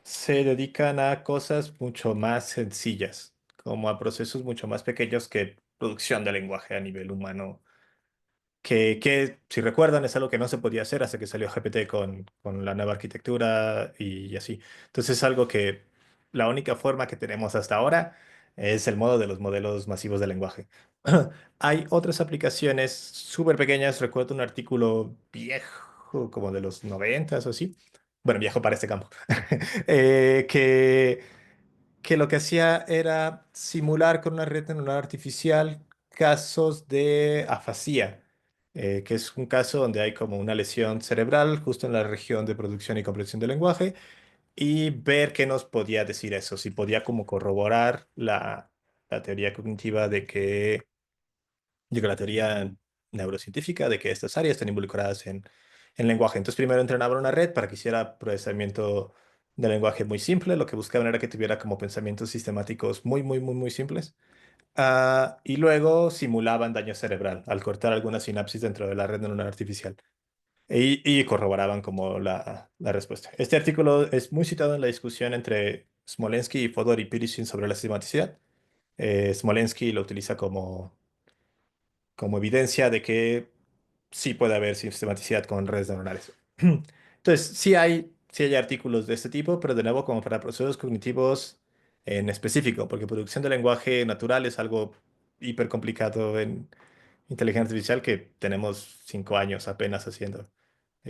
se dedican a cosas mucho más sencillas, como a procesos mucho más pequeños que producción de lenguaje a nivel humano, que si recuerdan es algo que no se podía hacer hasta que salió GPT con la nueva arquitectura y así. Entonces es algo que la única forma que tenemos hasta ahora es el modo de los modelos masivos de lenguaje. Hay otras aplicaciones súper pequeñas, recuerdo un artículo viejo, como de los 90 o así, bueno, viejo para este campo, eh, que que lo que hacía era simular con una red neuronal artificial casos de afasia, que es un caso donde hay como una lesión cerebral justo en la región de producción y comprensión del lenguaje, y ver qué nos podía decir eso, si podía como corroborar la teoría cognitiva de que la teoría neurocientífica de que estas áreas están involucradas en lenguaje. Entonces primero entrenaban una red para que hiciera procesamiento de lenguaje muy simple. Lo que buscaban era que tuviera como pensamientos sistemáticos muy, muy, muy, muy simples. Y luego simulaban daño cerebral al cortar alguna sinapsis dentro de la red neuronal artificial. Y corroboraban como la respuesta. Este artículo es muy citado en la discusión entre Smolensky y Fodor y Pirishin sobre la sistematicidad. Smolensky lo utiliza como evidencia de que sí puede haber sistematicidad con redes neuronales. Entonces, sí hay artículos de este tipo, pero de nuevo como para procesos cognitivos en específico, porque producción de lenguaje natural es algo hiper complicado en inteligencia artificial que tenemos 5 años apenas haciendo,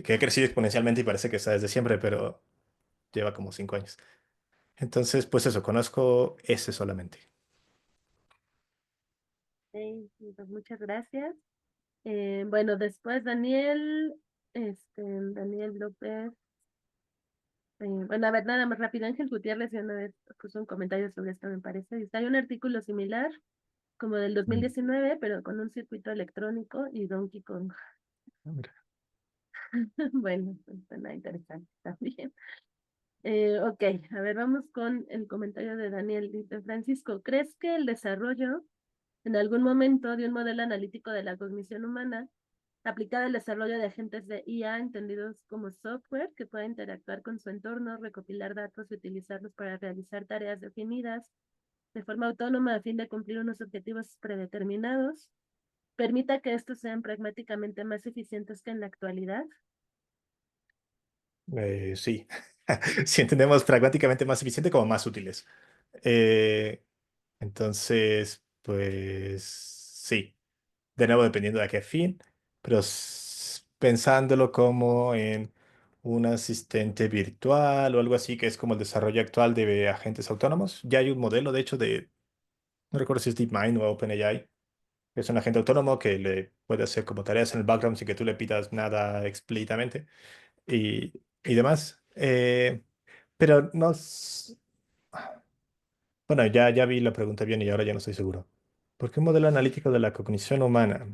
que ha crecido exponencialmente y parece que está desde siempre, pero lleva como 5 años. Entonces, pues eso, conozco ese solamente. Ok, pues muchas gracias. Bueno, después Daniel López. Bueno, a ver, nada más rápido. Ángel Gutiérrez ya una vez puso un comentario sobre esto, me parece. Dice, hay un artículo similar, como del 2019, pero con un circuito electrónico y Donkey Kong. Mira. Bueno, pues suena interesante también. Ok, a ver, vamos con el comentario de Daniel. Dice, Francisco, ¿crees que el desarrollo en algún momento de un modelo analítico de la cognición humana aplicada al desarrollo de agentes de IA entendidos como software que pueda interactuar con su entorno, recopilar datos y utilizarlos para realizar tareas definidas de forma autónoma a fin de cumplir unos objetivos predeterminados, permita que estos sean pragmáticamente más eficientes que en la actualidad? Sí, si entendemos pragmáticamente más eficiente como más útiles. Eh, entonces, pues sí, de nuevo dependiendo de a qué fin, pero pensándolo como en un asistente virtual o algo así, que es como el desarrollo actual de agentes autónomos. Ya hay un modelo, de hecho, no recuerdo si es DeepMind o OpenAI, que es un agente autónomo que le puede hacer como tareas en el background sin que tú le pidas nada explícitamente y demás. Pero no. Bueno, ya vi la pregunta bien y ahora ya no estoy seguro. ¿Por qué un modelo analítico de la cognición humana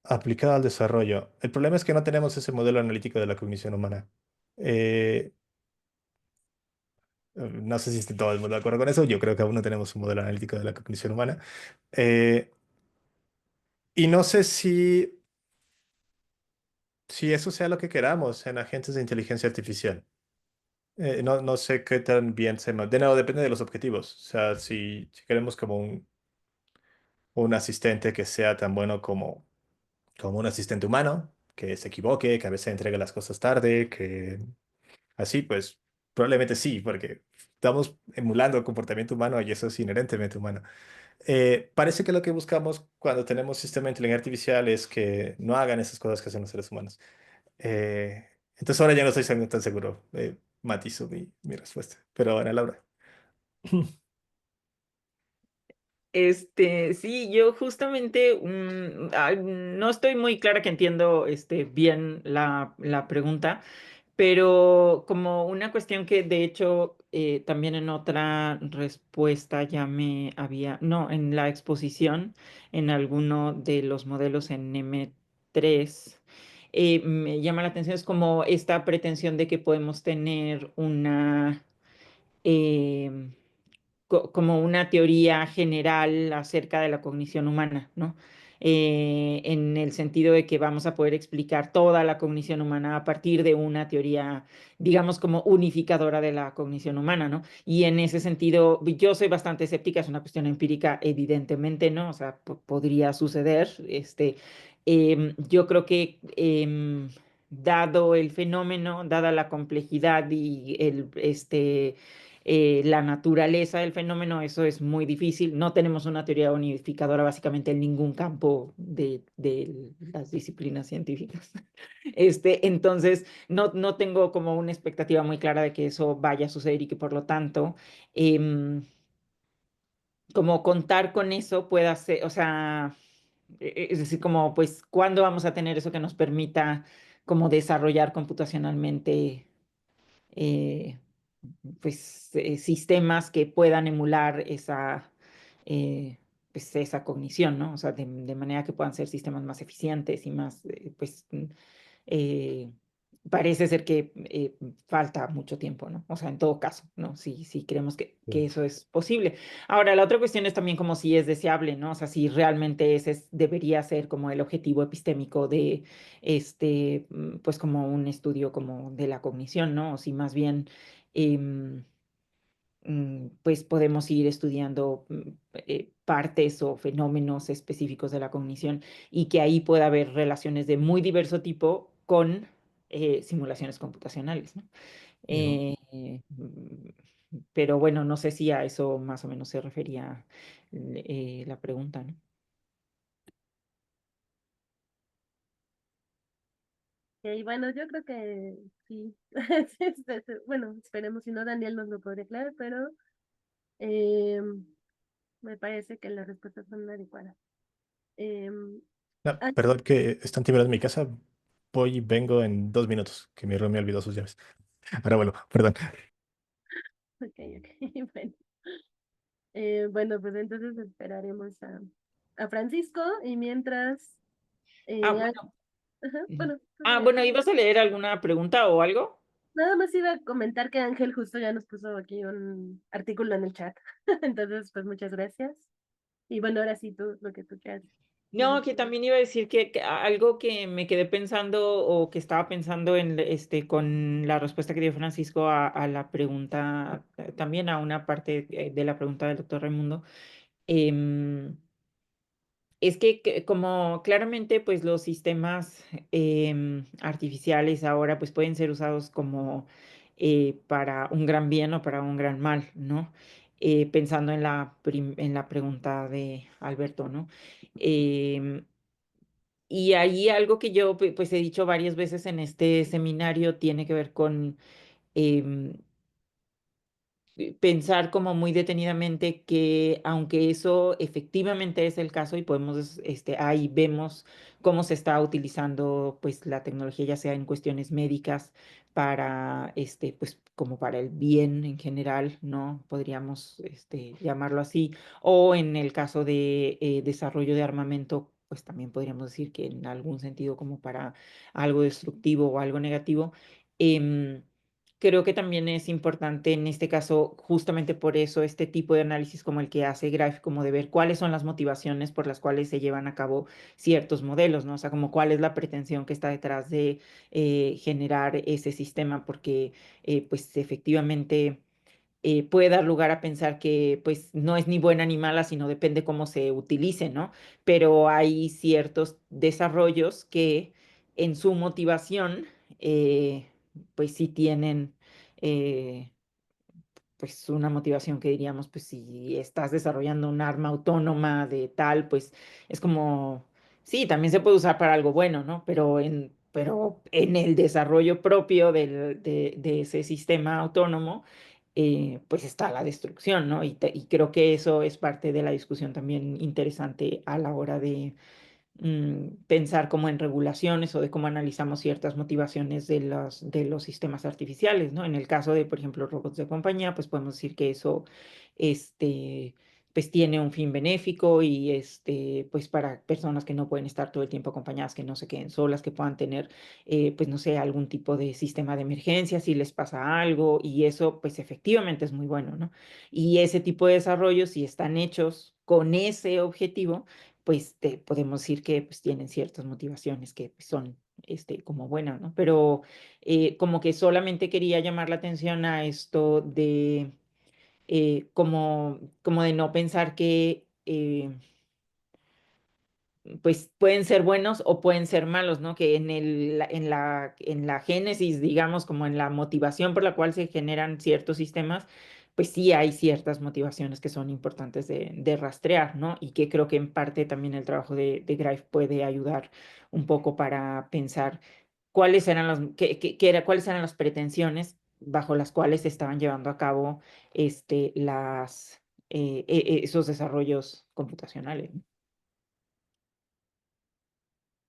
aplicado al desarrollo? El problema es que no tenemos ese modelo analítico de la cognición humana. Eh, no sé si está todo el mundo de acuerdo con eso. Yo creo que aún no tenemos un modelo analítico de la cognición humana. Eh, y no sé si eso sea lo que queramos en agentes de inteligencia artificial. No sé qué tan bien de nuevo, depende de los objetivos. O sea, si queremos como un asistente que sea tan bueno como un asistente humano, que se equivoque, que a veces entregue las cosas tarde, que así, pues probablemente sí, porque estamos emulando el comportamiento humano y eso es inherentemente humano. Parece que lo que buscamos cuando tenemos sistema de inteligencia artificial es que no hagan esas cosas que hacen los seres humanos. Entonces ahora ya no estoy tan seguro. Matizo mi respuesta. Pero Ana Laura. Sí, yo justamente no estoy muy clara que entiendo bien la pregunta, pero como una cuestión que de hecho también en otra respuesta ya no, en la exposición, en alguno de los modelos en M3, me llama la atención, es como esta pretensión de que podemos tener em, como una teoría general acerca de la cognición humana, ¿no? En el sentido de que vamos a poder explicar toda la cognición humana a partir de una teoría, digamos, como unificadora de la cognición humana, ¿no? Y en ese sentido, yo soy bastante escéptica, es una cuestión empírica, evidentemente, ¿no? O sea, podría suceder, yo creo que dado el fenómeno, dada la complejidad y la naturaleza del fenómeno, eso es muy difícil. No tenemos una teoría unificadora básicamente en ningún campo de las disciplinas científicas. Entonces, no tengo como una expectativa muy clara de que eso vaya a suceder y que por lo tanto, como contar con eso pueda ser, o sea, es decir, como pues, ¿cuándo vamos a tener eso que nos permita como desarrollar computacionalmente? eh, Sistemas que puedan emular esa cognición, ¿no? O sea, de manera que puedan ser sistemas más eficientes y más, eh, parece ser que falta mucho tiempo, ¿no? O sea, en todo caso, ¿no? Sí creemos que Sí. eso es posible. Ahora, la otra cuestión es también como si es deseable, ¿no? O sea, si realmente ese debería ser como el objetivo epistémico de, pues como un estudio como de la cognición, ¿no? O si más bien... em, pues podemos ir estudiando partes o fenómenos específicos de la cognición y que ahí pueda haber relaciones de muy diverso tipo con simulaciones computacionales, ¿no? Ujú. Pero bueno, no sé si a eso más o menos se refería la pregunta, ¿no? Ok, bueno, yo creo que sí. Bueno, esperemos, si no, Daniel nos lo podría aclarar, pero me parece que las respuestas son adecuadas. Em, No, ah, perdón que están timbrando en mi casa. Voy y vengo en 2 minutos, que mi room me olvidó sus llaves. Ahora vuelvo, perdón. ok, bueno. Bueno, pues entonces esperaremos a Francisco y mientras... Ah, eh, ah, bueno. ajá, Ujú. bueno, Ah, todavía. bueno, ¿ibas a leer alguna pregunta o algo? Nada más iba a comentar que Ángel justo ya nos puso aquí un artículo en el chat. Entonces, pues muchas gracias. Y bueno, ahora sí tú, lo que tú quieras. No, que también iba a decir que algo que me quedé pensando o que estaba pensando en con la respuesta que dio Francisco a la pregunta, también a una parte de la pregunta del doctor Raimundo, em, es que como claramente pues los sistemas artificiales ahora pues pueden ser usados como para un gran bien o para un gran mal, ¿no? Pensando en en la pregunta de Alberto, ¿no? Em, y ahí algo que yo pues he dicho varias veces en este seminario tiene que ver con em, pensar como muy detenidamente que aunque eso efectivamente es el caso y podemos, ahí vemos cómo se está utilizando pues la tecnología, ya sea en cuestiones médicas para, pues como para el bien en general, ¿no? Podríamos, llamarlo así, o en el caso de desarrollo de armamento, pues también podríamos decir que en algún sentido como para algo destructivo o algo negativo. em, Creo que también es importante en este caso, justamente por eso, este tipo de análisis como el que hace Greif, como de ver cuáles son las motivaciones por las cuales se llevan a cabo ciertos modelos, ¿no? O sea, como cuál es la pretensión que está detrás de generar ese sistema, porque pues efectivamente puede dar lugar a pensar que pues no es ni buena ni mala, sino depende cómo se utilice, ¿no? Pero hay ciertos desarrollos que en su motivación pues sí tienen eh, pues una motivación que diríamos, pues si estás desarrollando un arma autónoma de tal, pues es como, sí, también se puede usar para algo bueno, ¿no? Pero en el desarrollo propio de ese sistema autónomo, pues está la destrucción, ¿no? Y creo que eso es parte de la discusión también interesante a la hora de pensar como en regulaciones o de cómo analizamos ciertas motivaciones de los sistemas artificiales, ¿no? En el caso de, por ejemplo, robots de compañía, pues podemos decir que eso, este, pues tiene un fin benéfico y, pues para personas que no pueden estar todo el tiempo acompañadas, que no se queden solas, que puedan tener, pues no sé, algún tipo de sistema de emergencia si les pasa algo y eso, pues efectivamente es muy bueno, ¿no? Y ese tipo de desarrollos, si están hechos con ese objetivo, pues podemos decir que pues, tienen ciertas motivaciones que pues, son como buenas, ¿no? Pero como que solamente quería llamar la atención a esto de como de no pensar que pues pueden ser buenos o pueden ser malos, ¿no? Que en la génesis, digamos, como en la motivación por la cual se generan ciertos sistemas, pues sí hay ciertas motivaciones que son importantes de rastrear, ¿no? Y que creo que en parte también el trabajo de Greif puede ayudar un poco para pensar cuáles eran cuáles eran las pretensiones bajo las cuales se estaban llevando a cabo esos desarrollos computacionales, ¿no?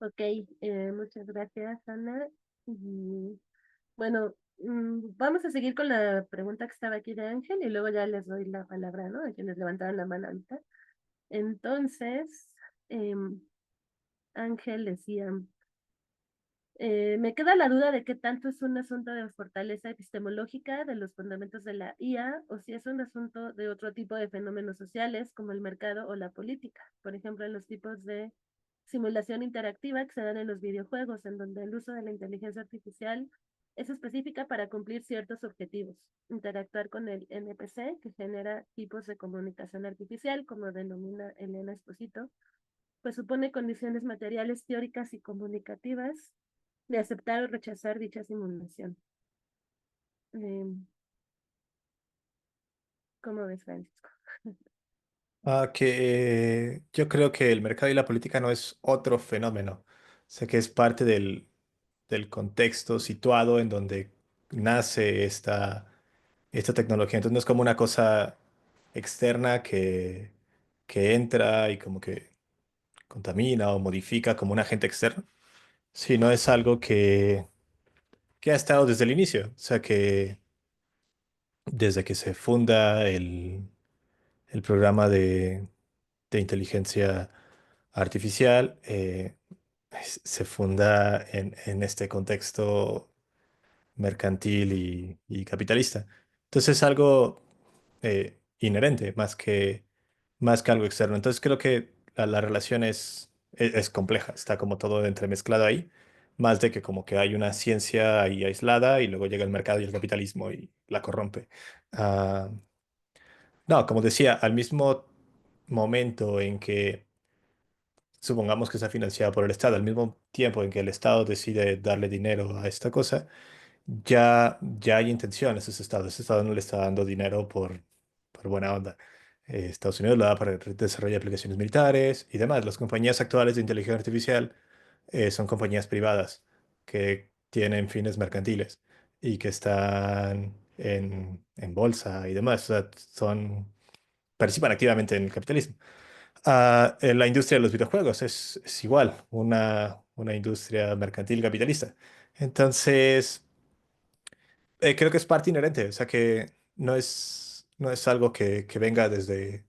Ok, muchas gracias, Ana. Y bueno, vamos a seguir con la pregunta que estaba aquí de Ángel y luego ya les doy la palabra, ¿no? A quienes levantaron la mano ahorita. Entonces, em, Ángel decía, Me queda la duda de qué tanto es un asunto de fortaleza epistemológica de los fundamentos de la IA o si es un asunto de otro tipo de fenómenos sociales como el mercado o la política. Por ejemplo, en los tipos de simulación interactiva que se dan en los videojuegos, en donde el uso de la inteligencia artificial es específica para cumplir ciertos objetivos. Interactuar con el NPC, que genera tipos de comunicación artificial, como denomina Elena Esposito, pues supone condiciones materiales, teóricas y comunicativas de aceptar o rechazar dicha simulación. ¿Cómo ves, Francisco? Que yo creo que el mercado y la política no es otro fenómeno. Sé que es parte del contexto situado en donde nace esta tecnología. Entonces no es como una cosa externa que entra y como que contamina o modifica como un agente externo, sino es algo que ha estado desde el inicio. O sea que desde que se funda el programa de inteligencia artificial, se funda en este contexto mercantil y capitalista. Entonces es algo inherente más que algo externo. Entonces creo que la relación es compleja, está como todo entremezclado ahí, más de que como que hay una ciencia ahí aislada y luego llega el mercado y el capitalismo y la corrompe. Ah, no, como decía, al mismo momento en que supongamos que está financiada por el Estado, al mismo tiempo en que el Estado decide darle dinero a esta cosa, ya hay intenciones ese Estado. Ese Estado no le está dando dinero por buena onda. Estados Unidos lo da para desarrollar aplicaciones militares y demás. Las compañías actuales de inteligencia artificial son compañías privadas que tienen fines mercantiles y que están en bolsa y demás. O sea, participan activamente en el capitalismo. En la industria de los videojuegos es igual, una industria mercantil capitalista. Entonces, creo que es parte inherente, o sea que no es algo que venga desde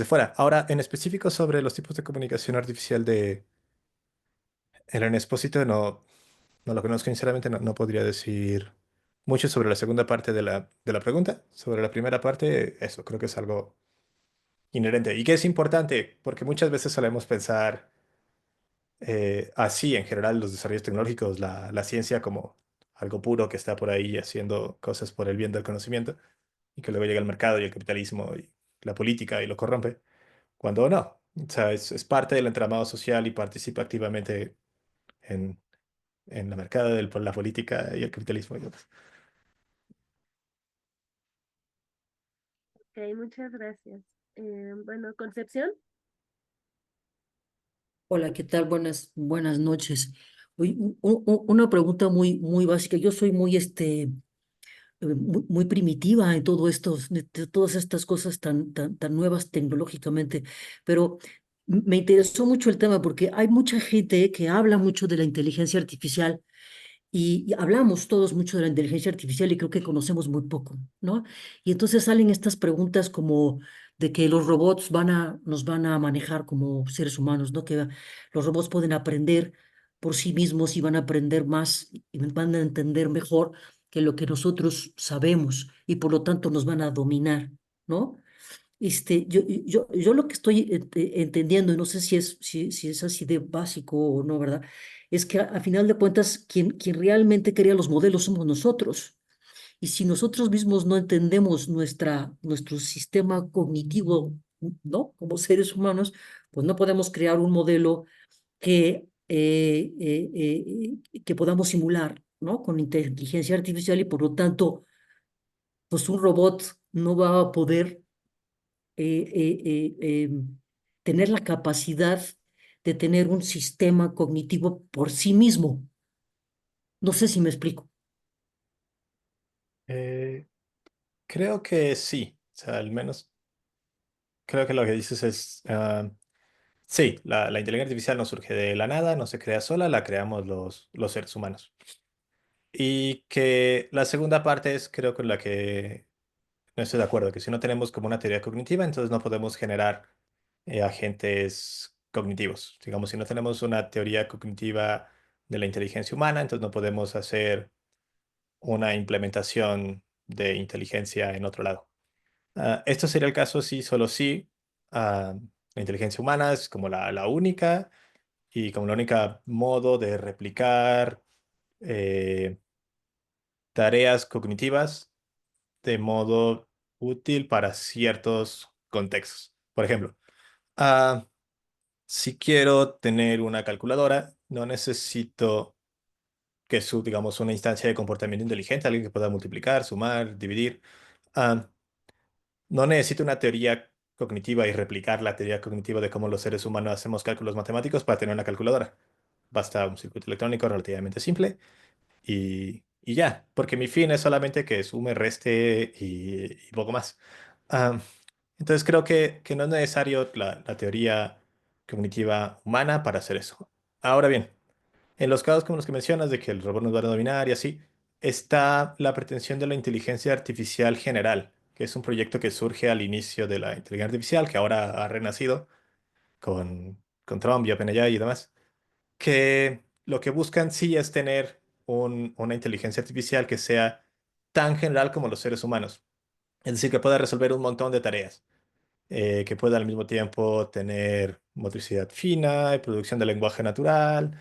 fuera. Ahora, en específico sobre los tipos de comunicación artificial de Elena Espósito, no lo conozco sinceramente, no podría decir mucho sobre la segunda parte de la pregunta. Sobre la primera parte, eso creo que es algo inherente y que es importante porque muchas veces solemos pensar así en general los desarrollos tecnológicos, la ciencia como algo puro que está por ahí haciendo cosas por el bien del conocimiento y que luego llega el mercado y el capitalismo y la política y lo corrompe, cuando no. O sea, es parte del entramado social y participa activamente en, en la mercado, la política y el capitalismo y demás. Ok, muchas gracias. Bueno, Concepción. Hola, ¿qué tal? Buenas noches. Oye, una pregunta muy básica. Yo soy muy primitiva en todo esto, de todas estas cosas tan nuevas tecnológicamente, pero me interesó mucho el tema porque hay mucha gente que habla mucho de la inteligencia artificial y hablamos todos mucho de la inteligencia artificial y creo que conocemos muy poco, ¿no? Y entonces salen estas preguntas como de que los robots nos van a manejar como seres humanos, ¿no? Que los robots pueden aprender por sí mismos y van a aprender más y van a entender mejor que lo que nosotros sabemos y por lo tanto nos van a dominar, ¿no? Yo lo que estoy entendiendo, y no sé si es así de básico o no, ¿verdad? Es que a final de cuentas, quien realmente crea los modelos somos nosotros. Y si nosotros mismos no entendemos nuestro sistema cognitivo, ¿no? Como seres humanos, pues no podemos crear un modelo que podamos simular, ¿no? Con inteligencia artificial y por lo tanto, pues un robot no va a poder eh, eh, tener la capacidad de tener un sistema cognitivo por sí mismo. No sé si me explico. Eh, Creo que sí, o sea, al menos creo que lo que dices es, sí, la inteligencia artificial no surge de la nada, no se crea sola, la creamos los seres humanos. Y que la segunda parte es, creo, con la que no estoy de acuerdo, que si no tenemos como una teoría cognitiva, entonces no podemos generar agentes cognitivos. Digamos, si no tenemos una teoría cognitiva de la inteligencia humana, entonces no podemos hacer una implementación de inteligencia en otro lado. Esto sería el caso si solo si la inteligencia humana es como la única y como la única modo de replicar eh, tareas cognitivas de modo útil para ciertos contextos. Por ejemplo, si quiero tener una calculadora, no necesito que digamos, una instancia de comportamiento inteligente, alguien que pueda multiplicar, sumar, dividir. Ah, no necesito una teoría cognitiva y replicar la teoría cognitiva de cómo los seres humanos hacemos cálculos matemáticos para tener una calculadora. Basta un circuito electrónico relativamente simple y ya, porque mi fin es solamente que sume, reste y poco más. Ah, entonces creo que no es necesario la teoría cognitiva humana para hacer eso. Ahora bien, en los casos como los que mencionas de que el robot nos va a dominar y así, está la pretensión de la inteligencia artificial general, que es un proyecto que surge al inicio de la inteligencia artificial, que ahora ha renacido con Trump y OpenAI y demás, que lo que buscan sí es tener una inteligencia artificial que sea tan general como los seres humanos. Es decir, que pueda resolver un montón de tareas, que pueda al mismo tiempo tener motricidad fina, producción de lenguaje natural,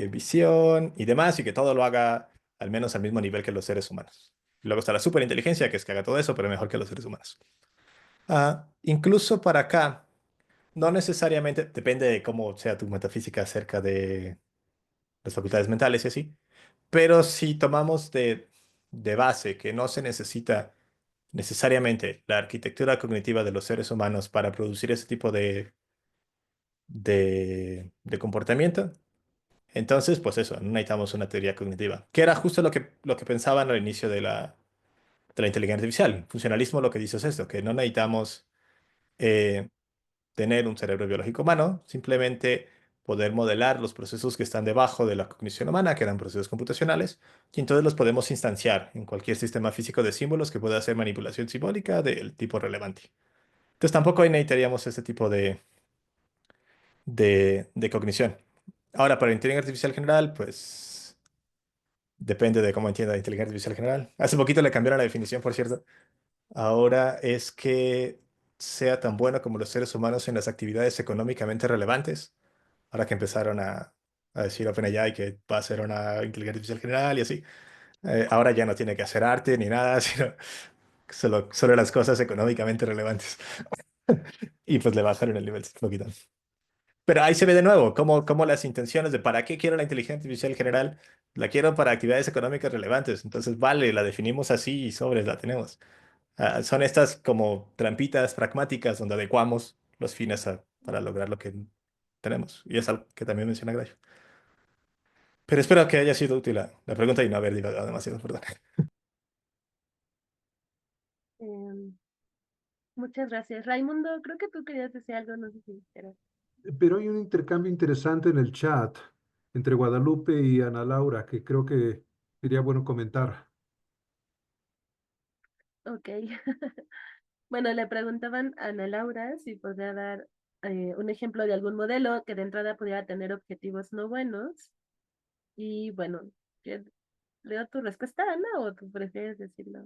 visión y demás, y que todo lo haga al menos al mismo nivel que los seres humanos. Luego está la superinteligencia, que es que haga todo eso, pero mejor que los seres humanos. Incluso para acá, no necesariamente, depende de cómo sea tu metafísica acerca de las facultades mentales y así, pero si tomamos de base que no se necesita necesariamente la arquitectura cognitiva de los seres humanos para producir ese tipo de comportamiento, entonces, pues eso, no necesitamos una teoría cognitiva, que era justo lo que pensaban al inicio de la inteligencia artificial. Funcionalismo lo que dice es esto, que no necesitamos eh, tener un cerebro biológico humano, simplemente poder modelar los procesos que están debajo de la cognición humana, que eran procesos computacionales, y entonces los podemos instanciar en cualquier sistema físico de símbolos que pueda hacer manipulación simbólica del tipo relevante. Entonces tampoco ahí necesitaríamos este tipo de cognición. Ahora, para la inteligencia artificial general, pues depende de cómo entienda la inteligencia artificial general. Hace poquito le cambiaron la definición, por cierto. Ahora es que sea tan bueno como los seres humanos en las actividades económicamente relevantes. Ahora que empezaron a decir OpenAI que va a ser una inteligencia artificial general y así. Ahora ya no tiene que hacer arte ni nada, sino solo las cosas económicamente relevantes. Y pues le bajaron el nivel un poquito. Pero ahí se ve de nuevo cómo las intenciones de para qué quiero la inteligencia artificial general, la quiero para actividades económicas relevantes. Entonces, vale, la definimos así y sobres la tenemos. Son estas como trampitas pragmáticas donde adecuamos los fines para lograr lo que tenemos. Y es algo que también menciona Gray. Pero espero que haya sido útil la pregunta y no haber divagado demasiado, perdón. Em, Muchas gracias. Raimundo, creo que tú querías decir algo, no sé si quieres. Pero hay un intercambio interesante en el chat entre Guadalupe y Ana Laura que creo que sería bueno comentar. Ok. Bueno, le preguntaban a Ana Laura si podría dar un ejemplo de algún modelo que de entrada pudiera tener objetivos no buenos. Y bueno, ¿leo tu respuesta, Ana, o tú prefieres decirlo?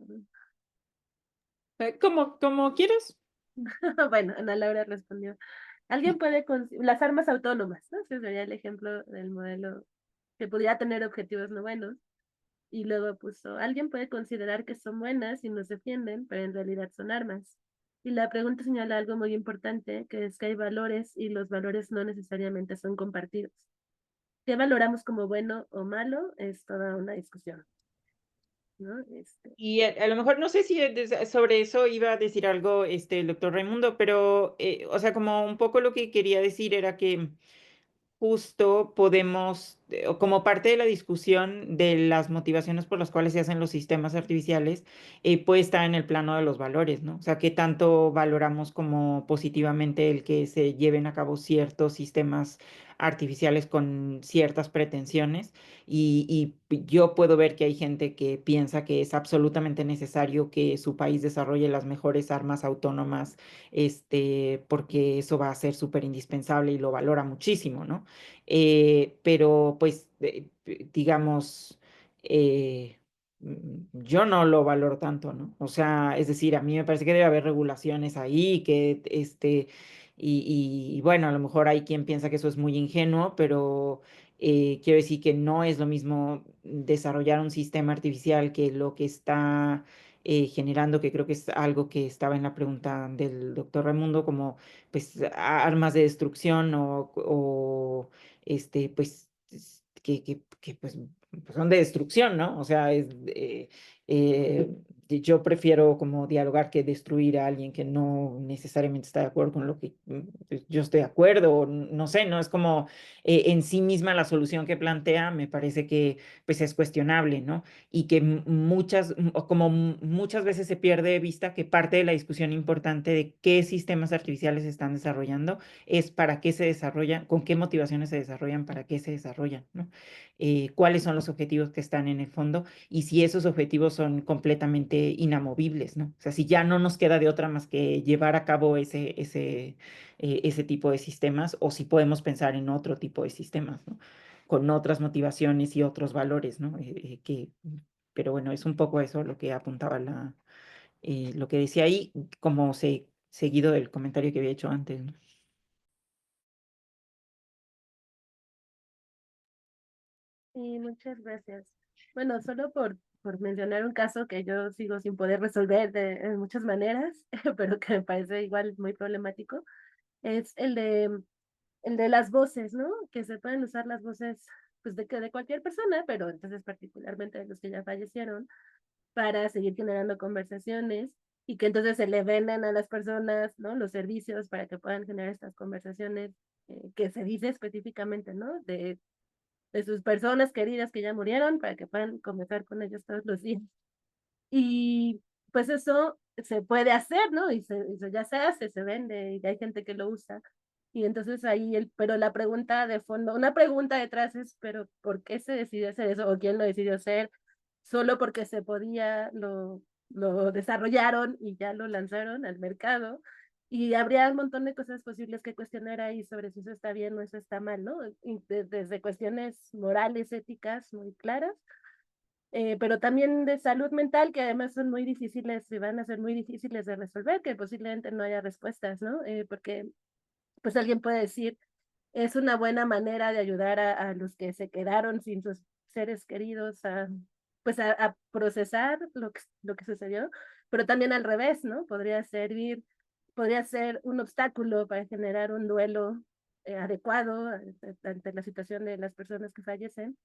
Como quieras. Bueno, Ana Laura respondió. Alguien puede las armas autónomas, ¿no? Ese sería el ejemplo del modelo que pudiera tener objetivos no buenos. Y luego puso, alguien puede considerar que son buenas y nos defienden, pero en realidad son armas. Y la pregunta señala algo muy importante, que es que hay valores y los valores no necesariamente son compartidos. ¿Qué valoramos como bueno o malo? Es toda una discusión, ¿no? Y a lo mejor no sé si sobre eso iba a decir algo el doctor Raimundo, pero o sea, como un poco lo que quería decir era que justo podemos como parte de la discusión de las motivaciones por las cuales se hacen los sistemas artificiales, puede estar en el plano de los valores, ¿no? O sea, qué tanto valoramos como positivamente el que se lleven a cabo ciertos sistemas artificiales con ciertas pretensiones. Y yo puedo ver que hay gente que piensa que es absolutamente necesario que su país desarrolle las mejores armas autónomas, porque eso va a ser súper indispensable y lo valora muchísimo, ¿no? Pero pues, digamos, yo no lo valoro tanto, ¿no? O sea, es decir, a mí me parece que debe haber regulaciones ahí, y bueno, a lo mejor hay quien piensa que eso es muy ingenuo, pero quiero decir que no es lo mismo desarrollar un sistema artificial que lo que está generando, que creo que es algo que estaba en la pregunta del doctor Raimundo, como pues armas de destrucción o pues, pues son de destrucción, ¿no? O sea, yo prefiero como dialogar que destruir a alguien que no necesariamente está de acuerdo con lo que pues, yo estoy de acuerdo, o no sé, ¿no? Es como en sí misma la solución que plantea me parece que pues es cuestionable, ¿no? Y que muchas veces se pierde de vista que parte de la discusión importante de qué sistemas artificiales se están desarrollando es para qué se desarrollan, con qué motivaciones se desarrollan, para qué se desarrollan, ¿no? Cuáles son los objetivos que están en el fondo y si esos objetivos son completamente inamovibles, ¿no? O sea, si ya no nos queda de otra más que llevar a cabo ese tipo de sistemas o si podemos pensar en otro tipo de sistemas, ¿no? Con otras motivaciones y otros valores, ¿no? Pero bueno, es un poco eso lo que apuntaba lo que decía ahí, como seguido del comentario que había hecho antes, ¿no? Sí, muchas gracias. Bueno, solo por mencionar un caso que yo sigo sin poder resolver de muchas maneras, pero que me parece igual muy problemático, es el de las voces, ¿no? Que se pueden usar las voces pues de cualquier persona, pero entonces particularmente de los que ya fallecieron, para seguir generando conversaciones y que entonces se le venden a las personas, ¿no? Los servicios para que puedan generar estas conversaciones que se dice específicamente, ¿no? De sus personas queridas que ya murieron para que puedan conversar con ellos todos los días. Y pues eso se puede hacer, ¿no? Y ya se hace, se vende y hay gente que lo usa. Y entonces ahí, pero la pregunta de fondo, una pregunta detrás es, pero ¿por qué se decidió hacer eso? ¿O quién lo decidió hacer? Solo porque se podía, lo desarrollaron y ya lo lanzaron al mercado. Y habría un montón de cosas posibles que cuestionar ahí sobre si eso está bien o eso está mal, ¿no? Y desde cuestiones morales, éticas muy claras, pero también de salud mental, que además son muy difíciles y van a ser muy difíciles de resolver, que posiblemente no haya respuestas, ¿no? Porque pues alguien puede decir, es una buena manera de ayudar a los que se quedaron sin sus seres queridos pues a procesar lo que sucedió, pero también al revés, ¿no? Podría ser un obstáculo para generar un duelo adecuado ante la situación de las personas que fallecen.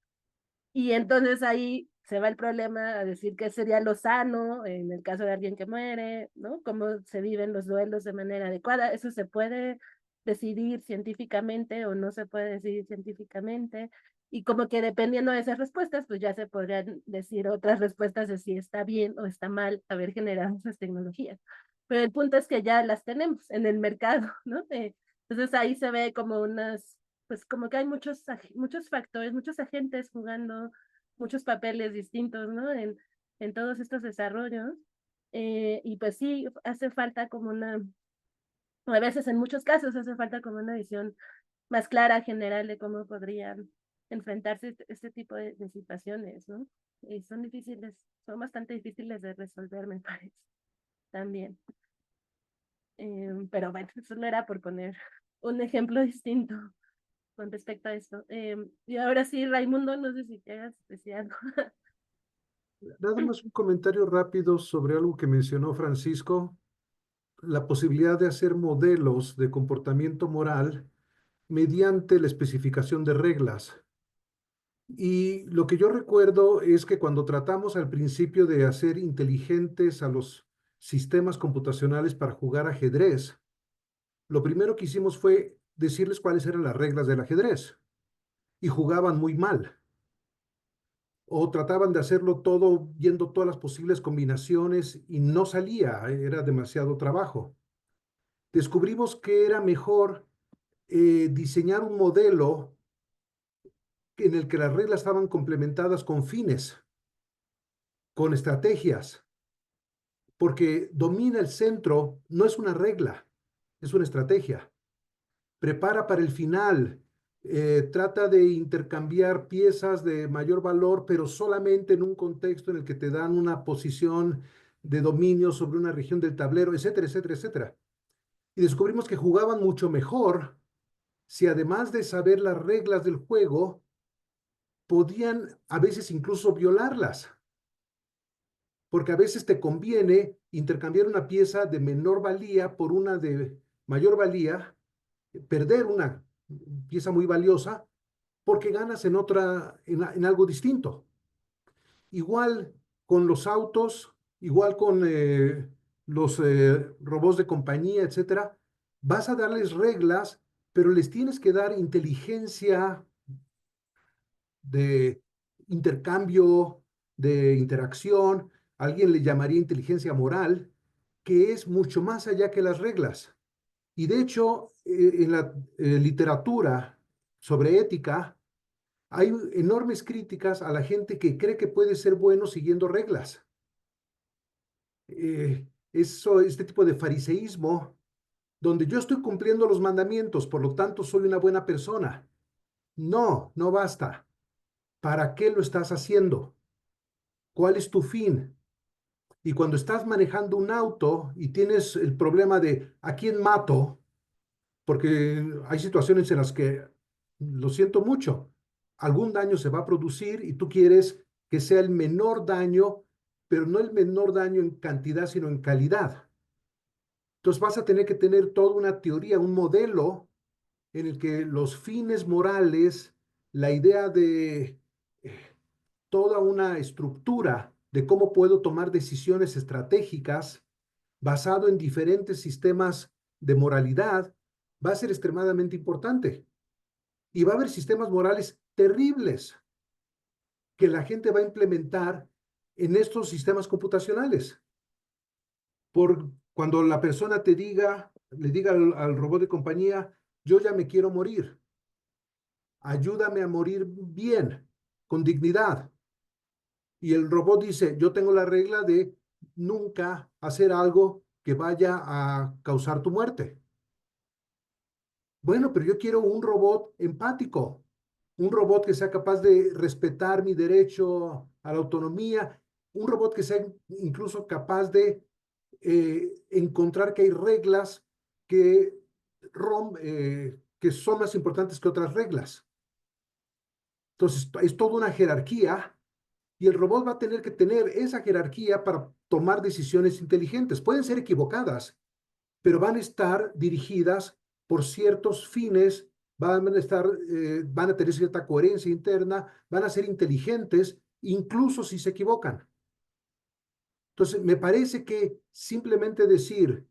Y entonces ahí se va el problema a decir qué sería lo sano en el caso de alguien que muere, ¿no? Cómo se viven los duelos de manera adecuada. Eso se puede decidir científicamente o no se puede decidir científicamente. Y como que dependiendo de esas respuestas, pues ya se podrían decir otras respuestas de si está bien o está mal haber generado esas tecnologías. Pero el punto es que ya las tenemos en el mercado, ¿no? Entonces ahí se ve como pues como que hay muchos factores, muchos agentes jugando muchos papeles distintos, ¿no? En todos estos desarrollos. Y pues sí, hace falta como a veces en muchos casos hace falta como una visión más clara, general de cómo podrían enfrentarse este tipo de situaciones, ¿no? Y son difíciles, son bastante difíciles de resolver, me parece, también. Pero bueno, solo era por poner un ejemplo distinto con respecto a esto. Y ahora sí, Raimundo, no sé si quieras decir algo. Nada más un comentario rápido sobre algo que mencionó Francisco, la posibilidad de hacer modelos de comportamiento moral mediante la especificación de reglas. Y lo que yo recuerdo es que cuando tratamos al principio de hacer inteligentes a los sistemas computacionales para jugar ajedrez, lo primero que hicimos fue decirles cuáles eran las reglas del ajedrez. y jugaban muy mal. O trataban de hacerlo todo viendo todas las posibles combinaciones y no salía, era demasiado trabajo. Descubrimos que era mejor diseñar un modelo en el que las reglas estaban complementadas con fines, con estrategias, porque domina el centro, no es una regla, es una estrategia. Prepara para el final, trata de intercambiar piezas de mayor valor, pero solamente en un contexto en el que te dan una posición de dominio sobre una región del tablero, etcétera, etcétera, etcétera. Y descubrimos que jugaban mucho mejor si además de saber las reglas del juego, podían a veces incluso violarlas, porque a veces te conviene intercambiar una pieza de menor valía por una de mayor valía, perder una pieza muy valiosa, porque ganas en otra, en algo distinto. Igual con los autos, igual con los robots de compañía, etcétera, vas a darles reglas, pero les tienes que dar inteligencia de intercambio, de interacción, alguien le llamaría inteligencia moral, que es mucho más allá que las reglas. Y de hecho, en la literatura sobre ética, hay enormes críticas a la gente que cree que puede ser bueno siguiendo reglas. Este tipo de fariseísmo, donde yo estoy cumpliendo los mandamientos, por lo tanto soy una buena persona. No, no basta. ¿Para qué lo estás haciendo? ¿Cuál es tu fin? Y cuando estás manejando un auto y tienes el problema de ¿a quién mato? Porque hay situaciones en las que, lo siento mucho, algún daño se va a producir y tú quieres que sea el menor daño, pero no el menor daño en cantidad, sino en calidad. Entonces vas a tener que tener toda una teoría, un modelo en el que los fines morales, la idea de toda una estructura de cómo puedo tomar decisiones estratégicas basado en diferentes sistemas de moralidad, va a ser extremadamente importante. Y va a haber sistemas morales terribles que la gente va a implementar en estos sistemas computacionales. Por cuando la persona te diga, le diga al robot de compañía, yo ya me quiero morir, ayúdame a morir bien, con dignidad. Y el robot dice, yo tengo la regla de nunca hacer algo que vaya a causar tu muerte. Bueno, pero yo quiero un robot empático, un robot que sea capaz de respetar mi derecho a la autonomía, un robot que sea incluso capaz de encontrar que hay reglas que, que son más importantes que otras reglas. Entonces, es toda una jerarquía y el robot va a tener que tener esa jerarquía para tomar decisiones inteligentes. Pueden ser equivocadas, pero van a estar dirigidas por ciertos fines, van a tener cierta coherencia interna, van a ser inteligentes, incluso si se equivocan. Entonces, me parece que simplemente decir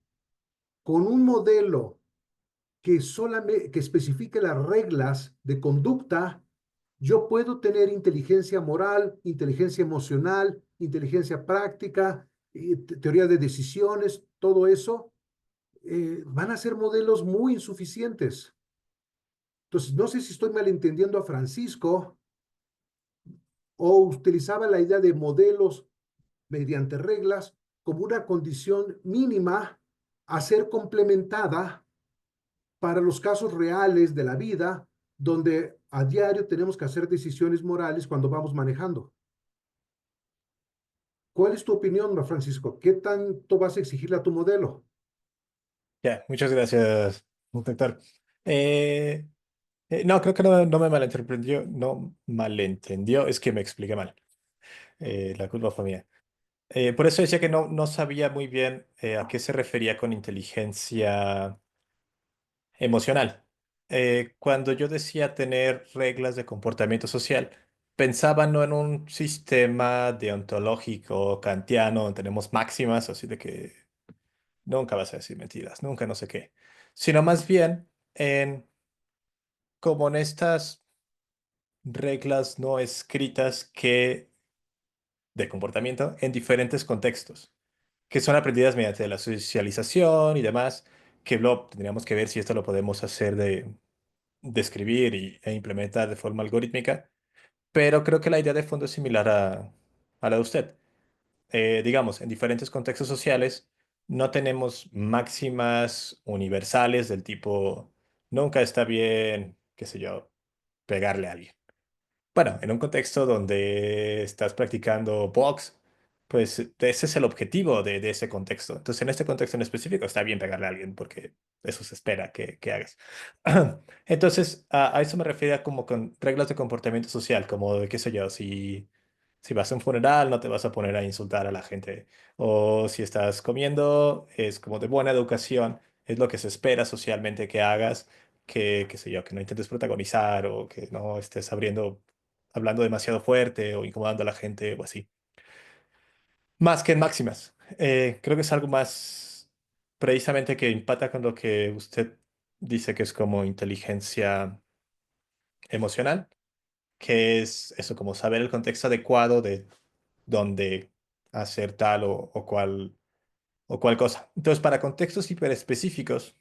con un modelo que solamente que especifique las reglas de conducta, yo puedo tener inteligencia moral, inteligencia emocional, inteligencia práctica, teoría de decisiones, todo eso, van a ser modelos muy insuficientes. Entonces, no sé si estoy malentendiendo a Francisco o utilizaba la idea de modelos mediante reglas como una condición mínima a ser complementada para los casos reales de la vida, donde a diario tenemos que hacer decisiones morales cuando vamos manejando. ¿Cuál es tu opinión, Francisco? ¿Qué tanto vas a exigirle a tu modelo? Ya, muchas gracias, doctor. Eh, no, creo que no me malentendió, no malentendió, es que me expliqué mal. La culpa fue mía. Por eso decía que no sabía muy bien a qué se refería con inteligencia emocional. Cuando yo decía tener reglas de comportamiento social, pensaba no en un sistema deontológico kantiano donde tenemos máximas, así de que nunca vas a decir mentiras, nunca no sé qué, sino más bien en como en estas reglas no escritas de comportamiento en diferentes contextos, que son aprendidas mediante la socialización y demás, que luego tendríamos que ver si esto lo podemos hacer de escribir e implementar de forma algorítmica, pero creo que la idea de fondo es similar a la de usted. Digamos, en diferentes contextos sociales no tenemos máximas universales del tipo, nunca está bien, qué sé yo, pegarle a alguien. Bueno, en un contexto donde estás practicando box, pues ese es el objetivo de ese contexto. Entonces, en este contexto en específico está bien pegarle a alguien porque eso se espera que hagas. Entonces, a eso me refiero como con reglas de comportamiento social, como de qué sé yo, si vas a un funeral no te vas a poner a insultar a la gente. O si estás comiendo, es como de buena educación, es lo que se espera socialmente que hagas, que, qué sé yo, que no intentes protagonizar o que no estés hablando demasiado fuerte o incomodando a la gente o así. Más que en máximas. Creo que es algo más precisamente que empata con lo que usted dice que es como inteligencia emocional, que es eso, como saber el contexto adecuado de dónde hacer tal o cual cosa. Entonces, para contextos hiperespecíficos,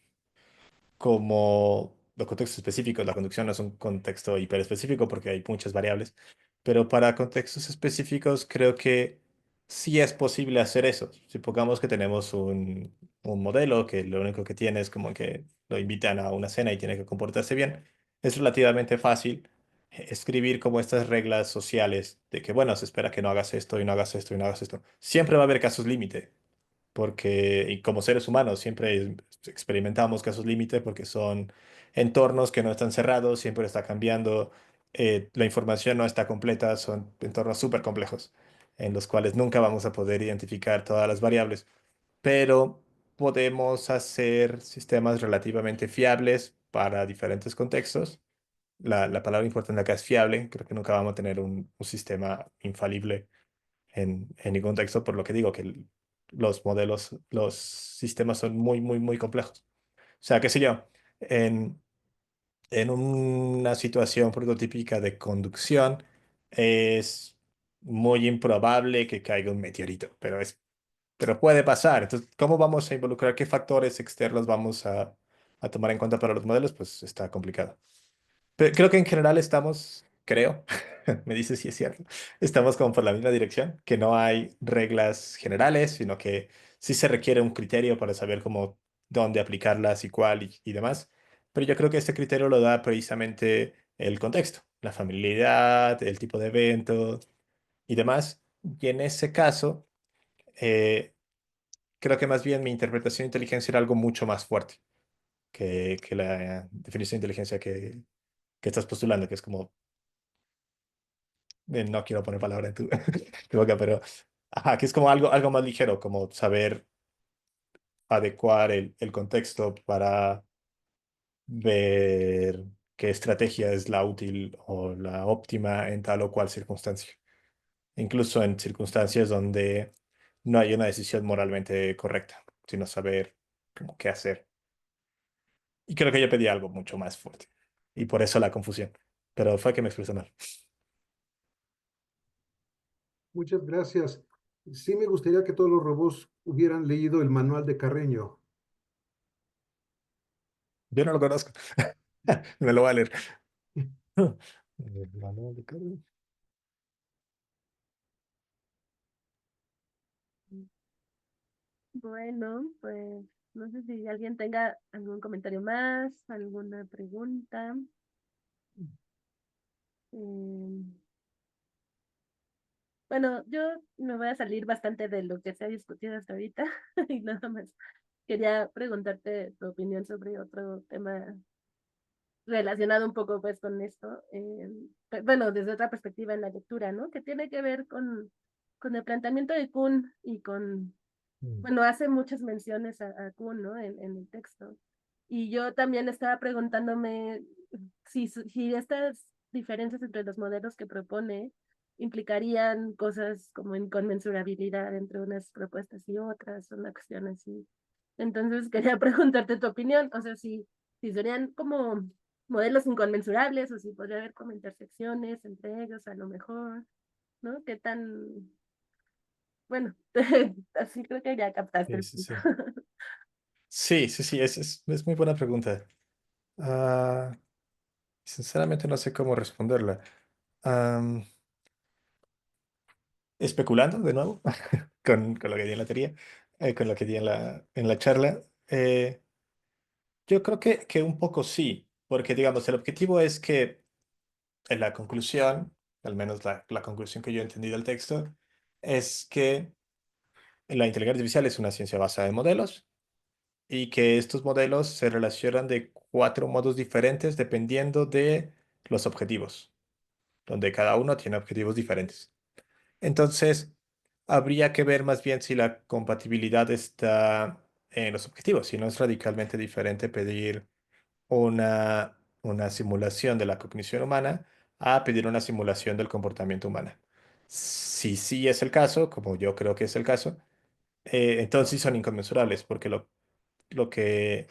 como los contextos específicos, la conducción no es un contexto hiperespecífico porque hay muchas variables, pero para contextos específicos creo que sí es posible hacer eso. Supongamos que tenemos un modelo que lo único que tiene es como que lo invitan a una cena y tiene que comportarse bien. Es relativamente fácil escribir como estas reglas sociales de que, bueno, se espera que no hagas esto y no hagas esto y no hagas esto. Siempre va a haber casos límite porque y como seres humanos siempre experimentamos casos límite porque son entornos que no están cerrados, siempre está cambiando, la información no está completa, son entornos súper complejos en los cuales nunca vamos a poder identificar todas las variables, pero podemos hacer sistemas relativamente fiables para diferentes contextos. La palabra importante acá es fiable, creo que nunca vamos a tener un sistema infalible en ningún contexto, por lo que digo que los modelos, los sistemas son muy, muy, muy complejos. O sea, qué sé yo, en una situación prototípica de conducción es muy improbable que caiga un meteorito, pero puede pasar. Entonces, ¿cómo vamos a involucrar? ¿Qué factores externos vamos a tomar en cuenta para los modelos? Pues está complicado. Pero creo que en general estamos, creo, me dice si es cierto, estamos como por la misma dirección, que no hay reglas generales, sino que sí se requiere un criterio para saber cómo, dónde aplicarlas y cuál y demás. Pero yo creo que este criterio lo da precisamente el contexto, la familiaridad, el tipo de evento y demás. Y en ese caso, eh, creo que más bien mi interpretación de inteligencia era algo mucho más fuerte que la definición de inteligencia que estás postulando, que es como no quiero poner palabra en tu boca, pero ajá, que es como algo más ligero, como saber adecuar el contexto para ver qué estrategia es la útil o la óptima en tal o cual circunstancia. Incluso en circunstancias donde no hay una decisión moralmente correcta, sino saber cómo qué hacer. Y creo que yo pedí algo mucho más fuerte. Y por eso la confusión. Pero fue que me expresé mal. Muchas gracias. Sí me gustaría que todos los robots hubieran leído el manual de Carreño. Yo no lo conozco. Me lo voy a leer. Manual de Carlos. Bueno, pues no sé si alguien tenga algún comentario más, alguna pregunta. Eh, bueno, yo me voy a salir bastante de lo que se ha discutido hasta ahorita y nada más quería preguntarte tu opinión sobre otro tema relacionado un poco pues con esto, bueno, desde otra perspectiva en la lectura, ¿no? Que tiene que ver con el planteamiento de Kuhn y con, bueno, hace muchas menciones a Kuhn, ¿no? En el texto. Y yo también estaba preguntándome si estas diferencias entre los modelos que propone implicarían cosas como inconmensurabilidad entre unas propuestas y otras, una cuestión así. Entonces quería preguntarte tu opinión, o sea, si serían como modelos inconmensurables o si podría haber como intersecciones entre ellos a lo mejor, ¿no? ¿Qué tan, bueno, así creo que ya captaste Sí, el sí, punto. sí. Sí, sí, sí, es muy buena pregunta. Ah, sinceramente no sé cómo responderla. Am, especulando de nuevo con lo que di en la teoría, con lo que di en la charla, yo creo que un poco sí, porque digamos, el objetivo es que en la conclusión, al menos la conclusión que yo entendí del texto, es que la inteligencia artificial es una ciencia basada en modelos y que estos modelos se relacionan de cuatro modos diferentes dependiendo de los objetivos, donde cada uno tiene objetivos diferentes. Entonces, habría que ver más bien si la compatibilidad está en los objetivos, si no es radicalmente diferente pedir una simulación de la cognición humana a pedir una simulación del comportamiento humano. Si sí es el caso, como yo creo que es el caso, entonces sí son inconmensurables, porque lo que,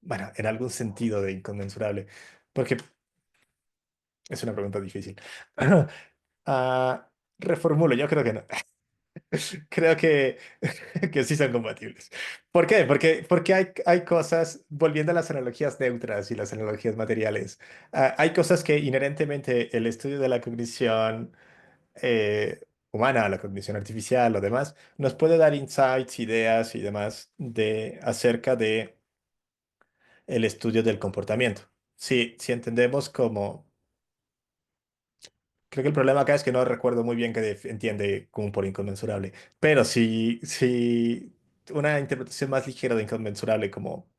bueno, en algún sentido de inconmensurable, porque es una pregunta difícil. Ah, reformulo, yo creo que no. Creo que sí son compatibles. ¿Por qué? Porque hay cosas, volviendo a las analogías neutras y las analogías materiales, hay cosas que inherentemente el estudio de la cognición humana, la cognición artificial, lo demás, nos puede dar insights, ideas y demás acerca de el estudio del comportamiento. Si entendemos cómo. Creo que el problema acá es que no recuerdo muy bien qué entiende como por inconmensurable. Pero si una interpretación más ligera de inconmensurable, como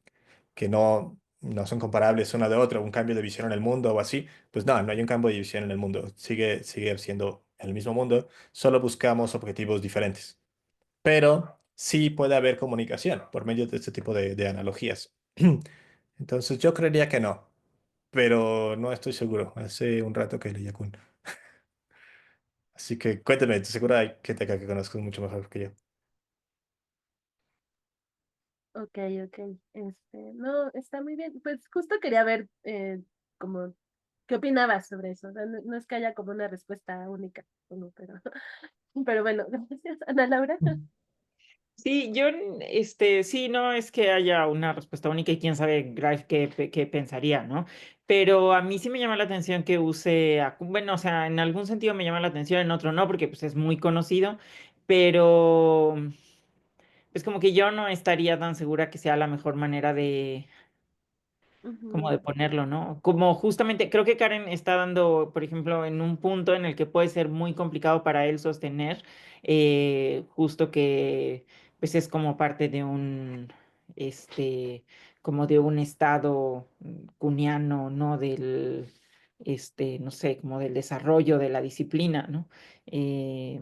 que no son comparables una de otra, un cambio de visión en el mundo o así, pues no, no hay un cambio de visión en el mundo. Sigue siendo el mismo mundo, solo buscamos objetivos diferentes. Pero sí puede haber comunicación por medio de este tipo de analogías. Entonces yo creería que no, pero no estoy seguro. Hace un rato que leí a Kuhn. Así que cuéntame, estoy seguro hay gente acá que conozco mucho mejor que yo. Ok, ok. No, está muy bien. Pues justo quería ver como qué opinabas sobre eso. O sea, no, no es que haya como una respuesta única, como, pero bueno, gracias, Ana Laura. Sí, yo, sí, no es que haya una respuesta única y quién sabe, Grife, qué pensaría, ¿no? Pero a mí sí me llama la atención que use, bueno, o sea, en algún sentido me llama la atención, en otro no, porque pues es muy conocido, pero pues como que yo no estaría tan segura que sea la mejor manera como de Ujú, ponerlo, ¿no? Como justamente, creo que Karen está dando, por ejemplo, en un punto en el que puede ser muy complicado para él sostener, justo que pues es como parte de como de un estado cuniano, ¿no? No sé, como del desarrollo de la disciplina, ¿no? Eh,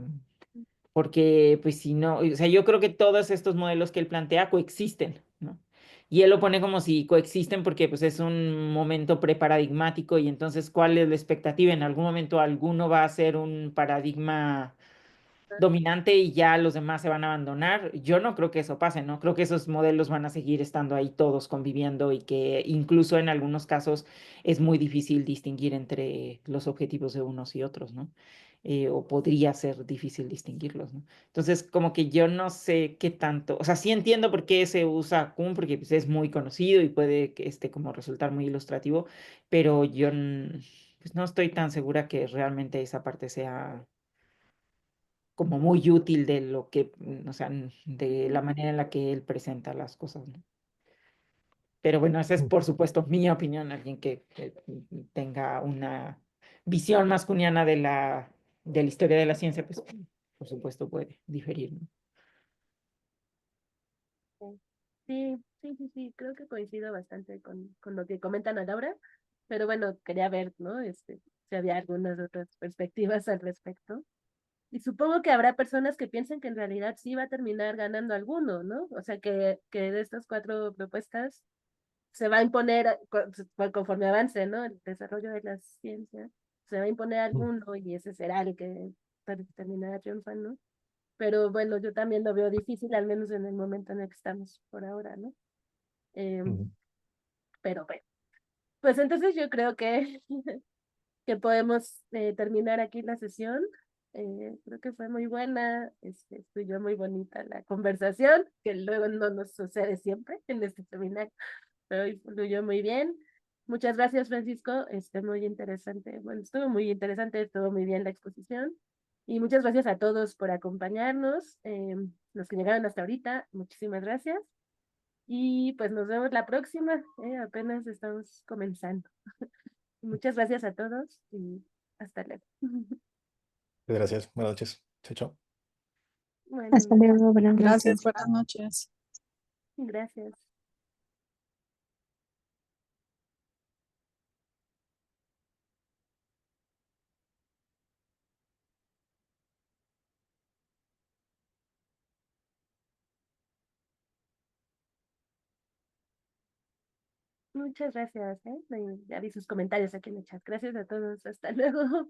porque pues si no, o sea, yo creo que todos estos modelos que él plantea coexisten, ¿no? Y él lo pone como si coexisten porque pues es un momento preparadigmático y entonces ¿cuál es la expectativa? En algún momento alguno va a ser un paradigma dominante y ya los demás se van a abandonar. Yo no creo que eso pase, ¿no? Creo que esos modelos van a seguir estando ahí todos conviviendo y que incluso en algunos casos es muy difícil distinguir entre los objetivos de unos y otros, ¿no? O podría ser difícil distinguirlos, ¿no? Entonces, como que yo no sé qué tanto, o sea, sí entiendo por qué se usa Kuhn, porque pues, es muy conocido y puede que como resultar muy ilustrativo, pero yo pues, no estoy tan segura que realmente esa parte sea como muy útil de lo que, o sea, de la manera en la que él presenta las cosas, ¿no? Pero bueno, esa es por supuesto mi opinión, alguien que tenga una visión más cuniana de la historia de la ciencia, pues por supuesto puede diferir, ¿no? ok. Sí, sí, sí, sí, creo que coincido bastante con lo que comentan a Laura, pero bueno, quería ver, ¿no? Si había algunas otras perspectivas al respecto. Y supongo que habrá personas que piensen que en realidad sí va a terminar ganando alguno, ¿no? O sea, que de estas cuatro propuestas se va a imponer conforme avance, ¿no? El desarrollo de la ciencia, se va a imponer alguno y ese será el que terminará triunfando, ¿no? Pero bueno, yo también lo veo difícil, al menos en el momento en el que estamos por ahora, ¿no? Ujú. Pero bueno. Pues entonces yo creo que podemos terminar aquí la sesión. Creo que fue muy buena, fluyó muy bonita la conversación, que luego no nos sucede siempre en este seminario, pero hoy fluyó muy bien. Muchas gracias, Francisco. Muy interesante. Bueno, estuvo muy interesante, estuvo muy bien la exposición. Y muchas gracias a todos por acompañarnos, los que llegaron hasta ahorita, muchísimas gracias. Y pues nos vemos la próxima, apenas estamos comenzando. Muchas gracias a todos y hasta luego. Gracias. Buenas noches. Chao, chao. Buenas Hasta noches. luego, buenas noches. Gracias, buenas noches. Gracias. Muchas gracias, Ya vi sus comentarios aquí en el chat. Gracias a todos. Hasta luego.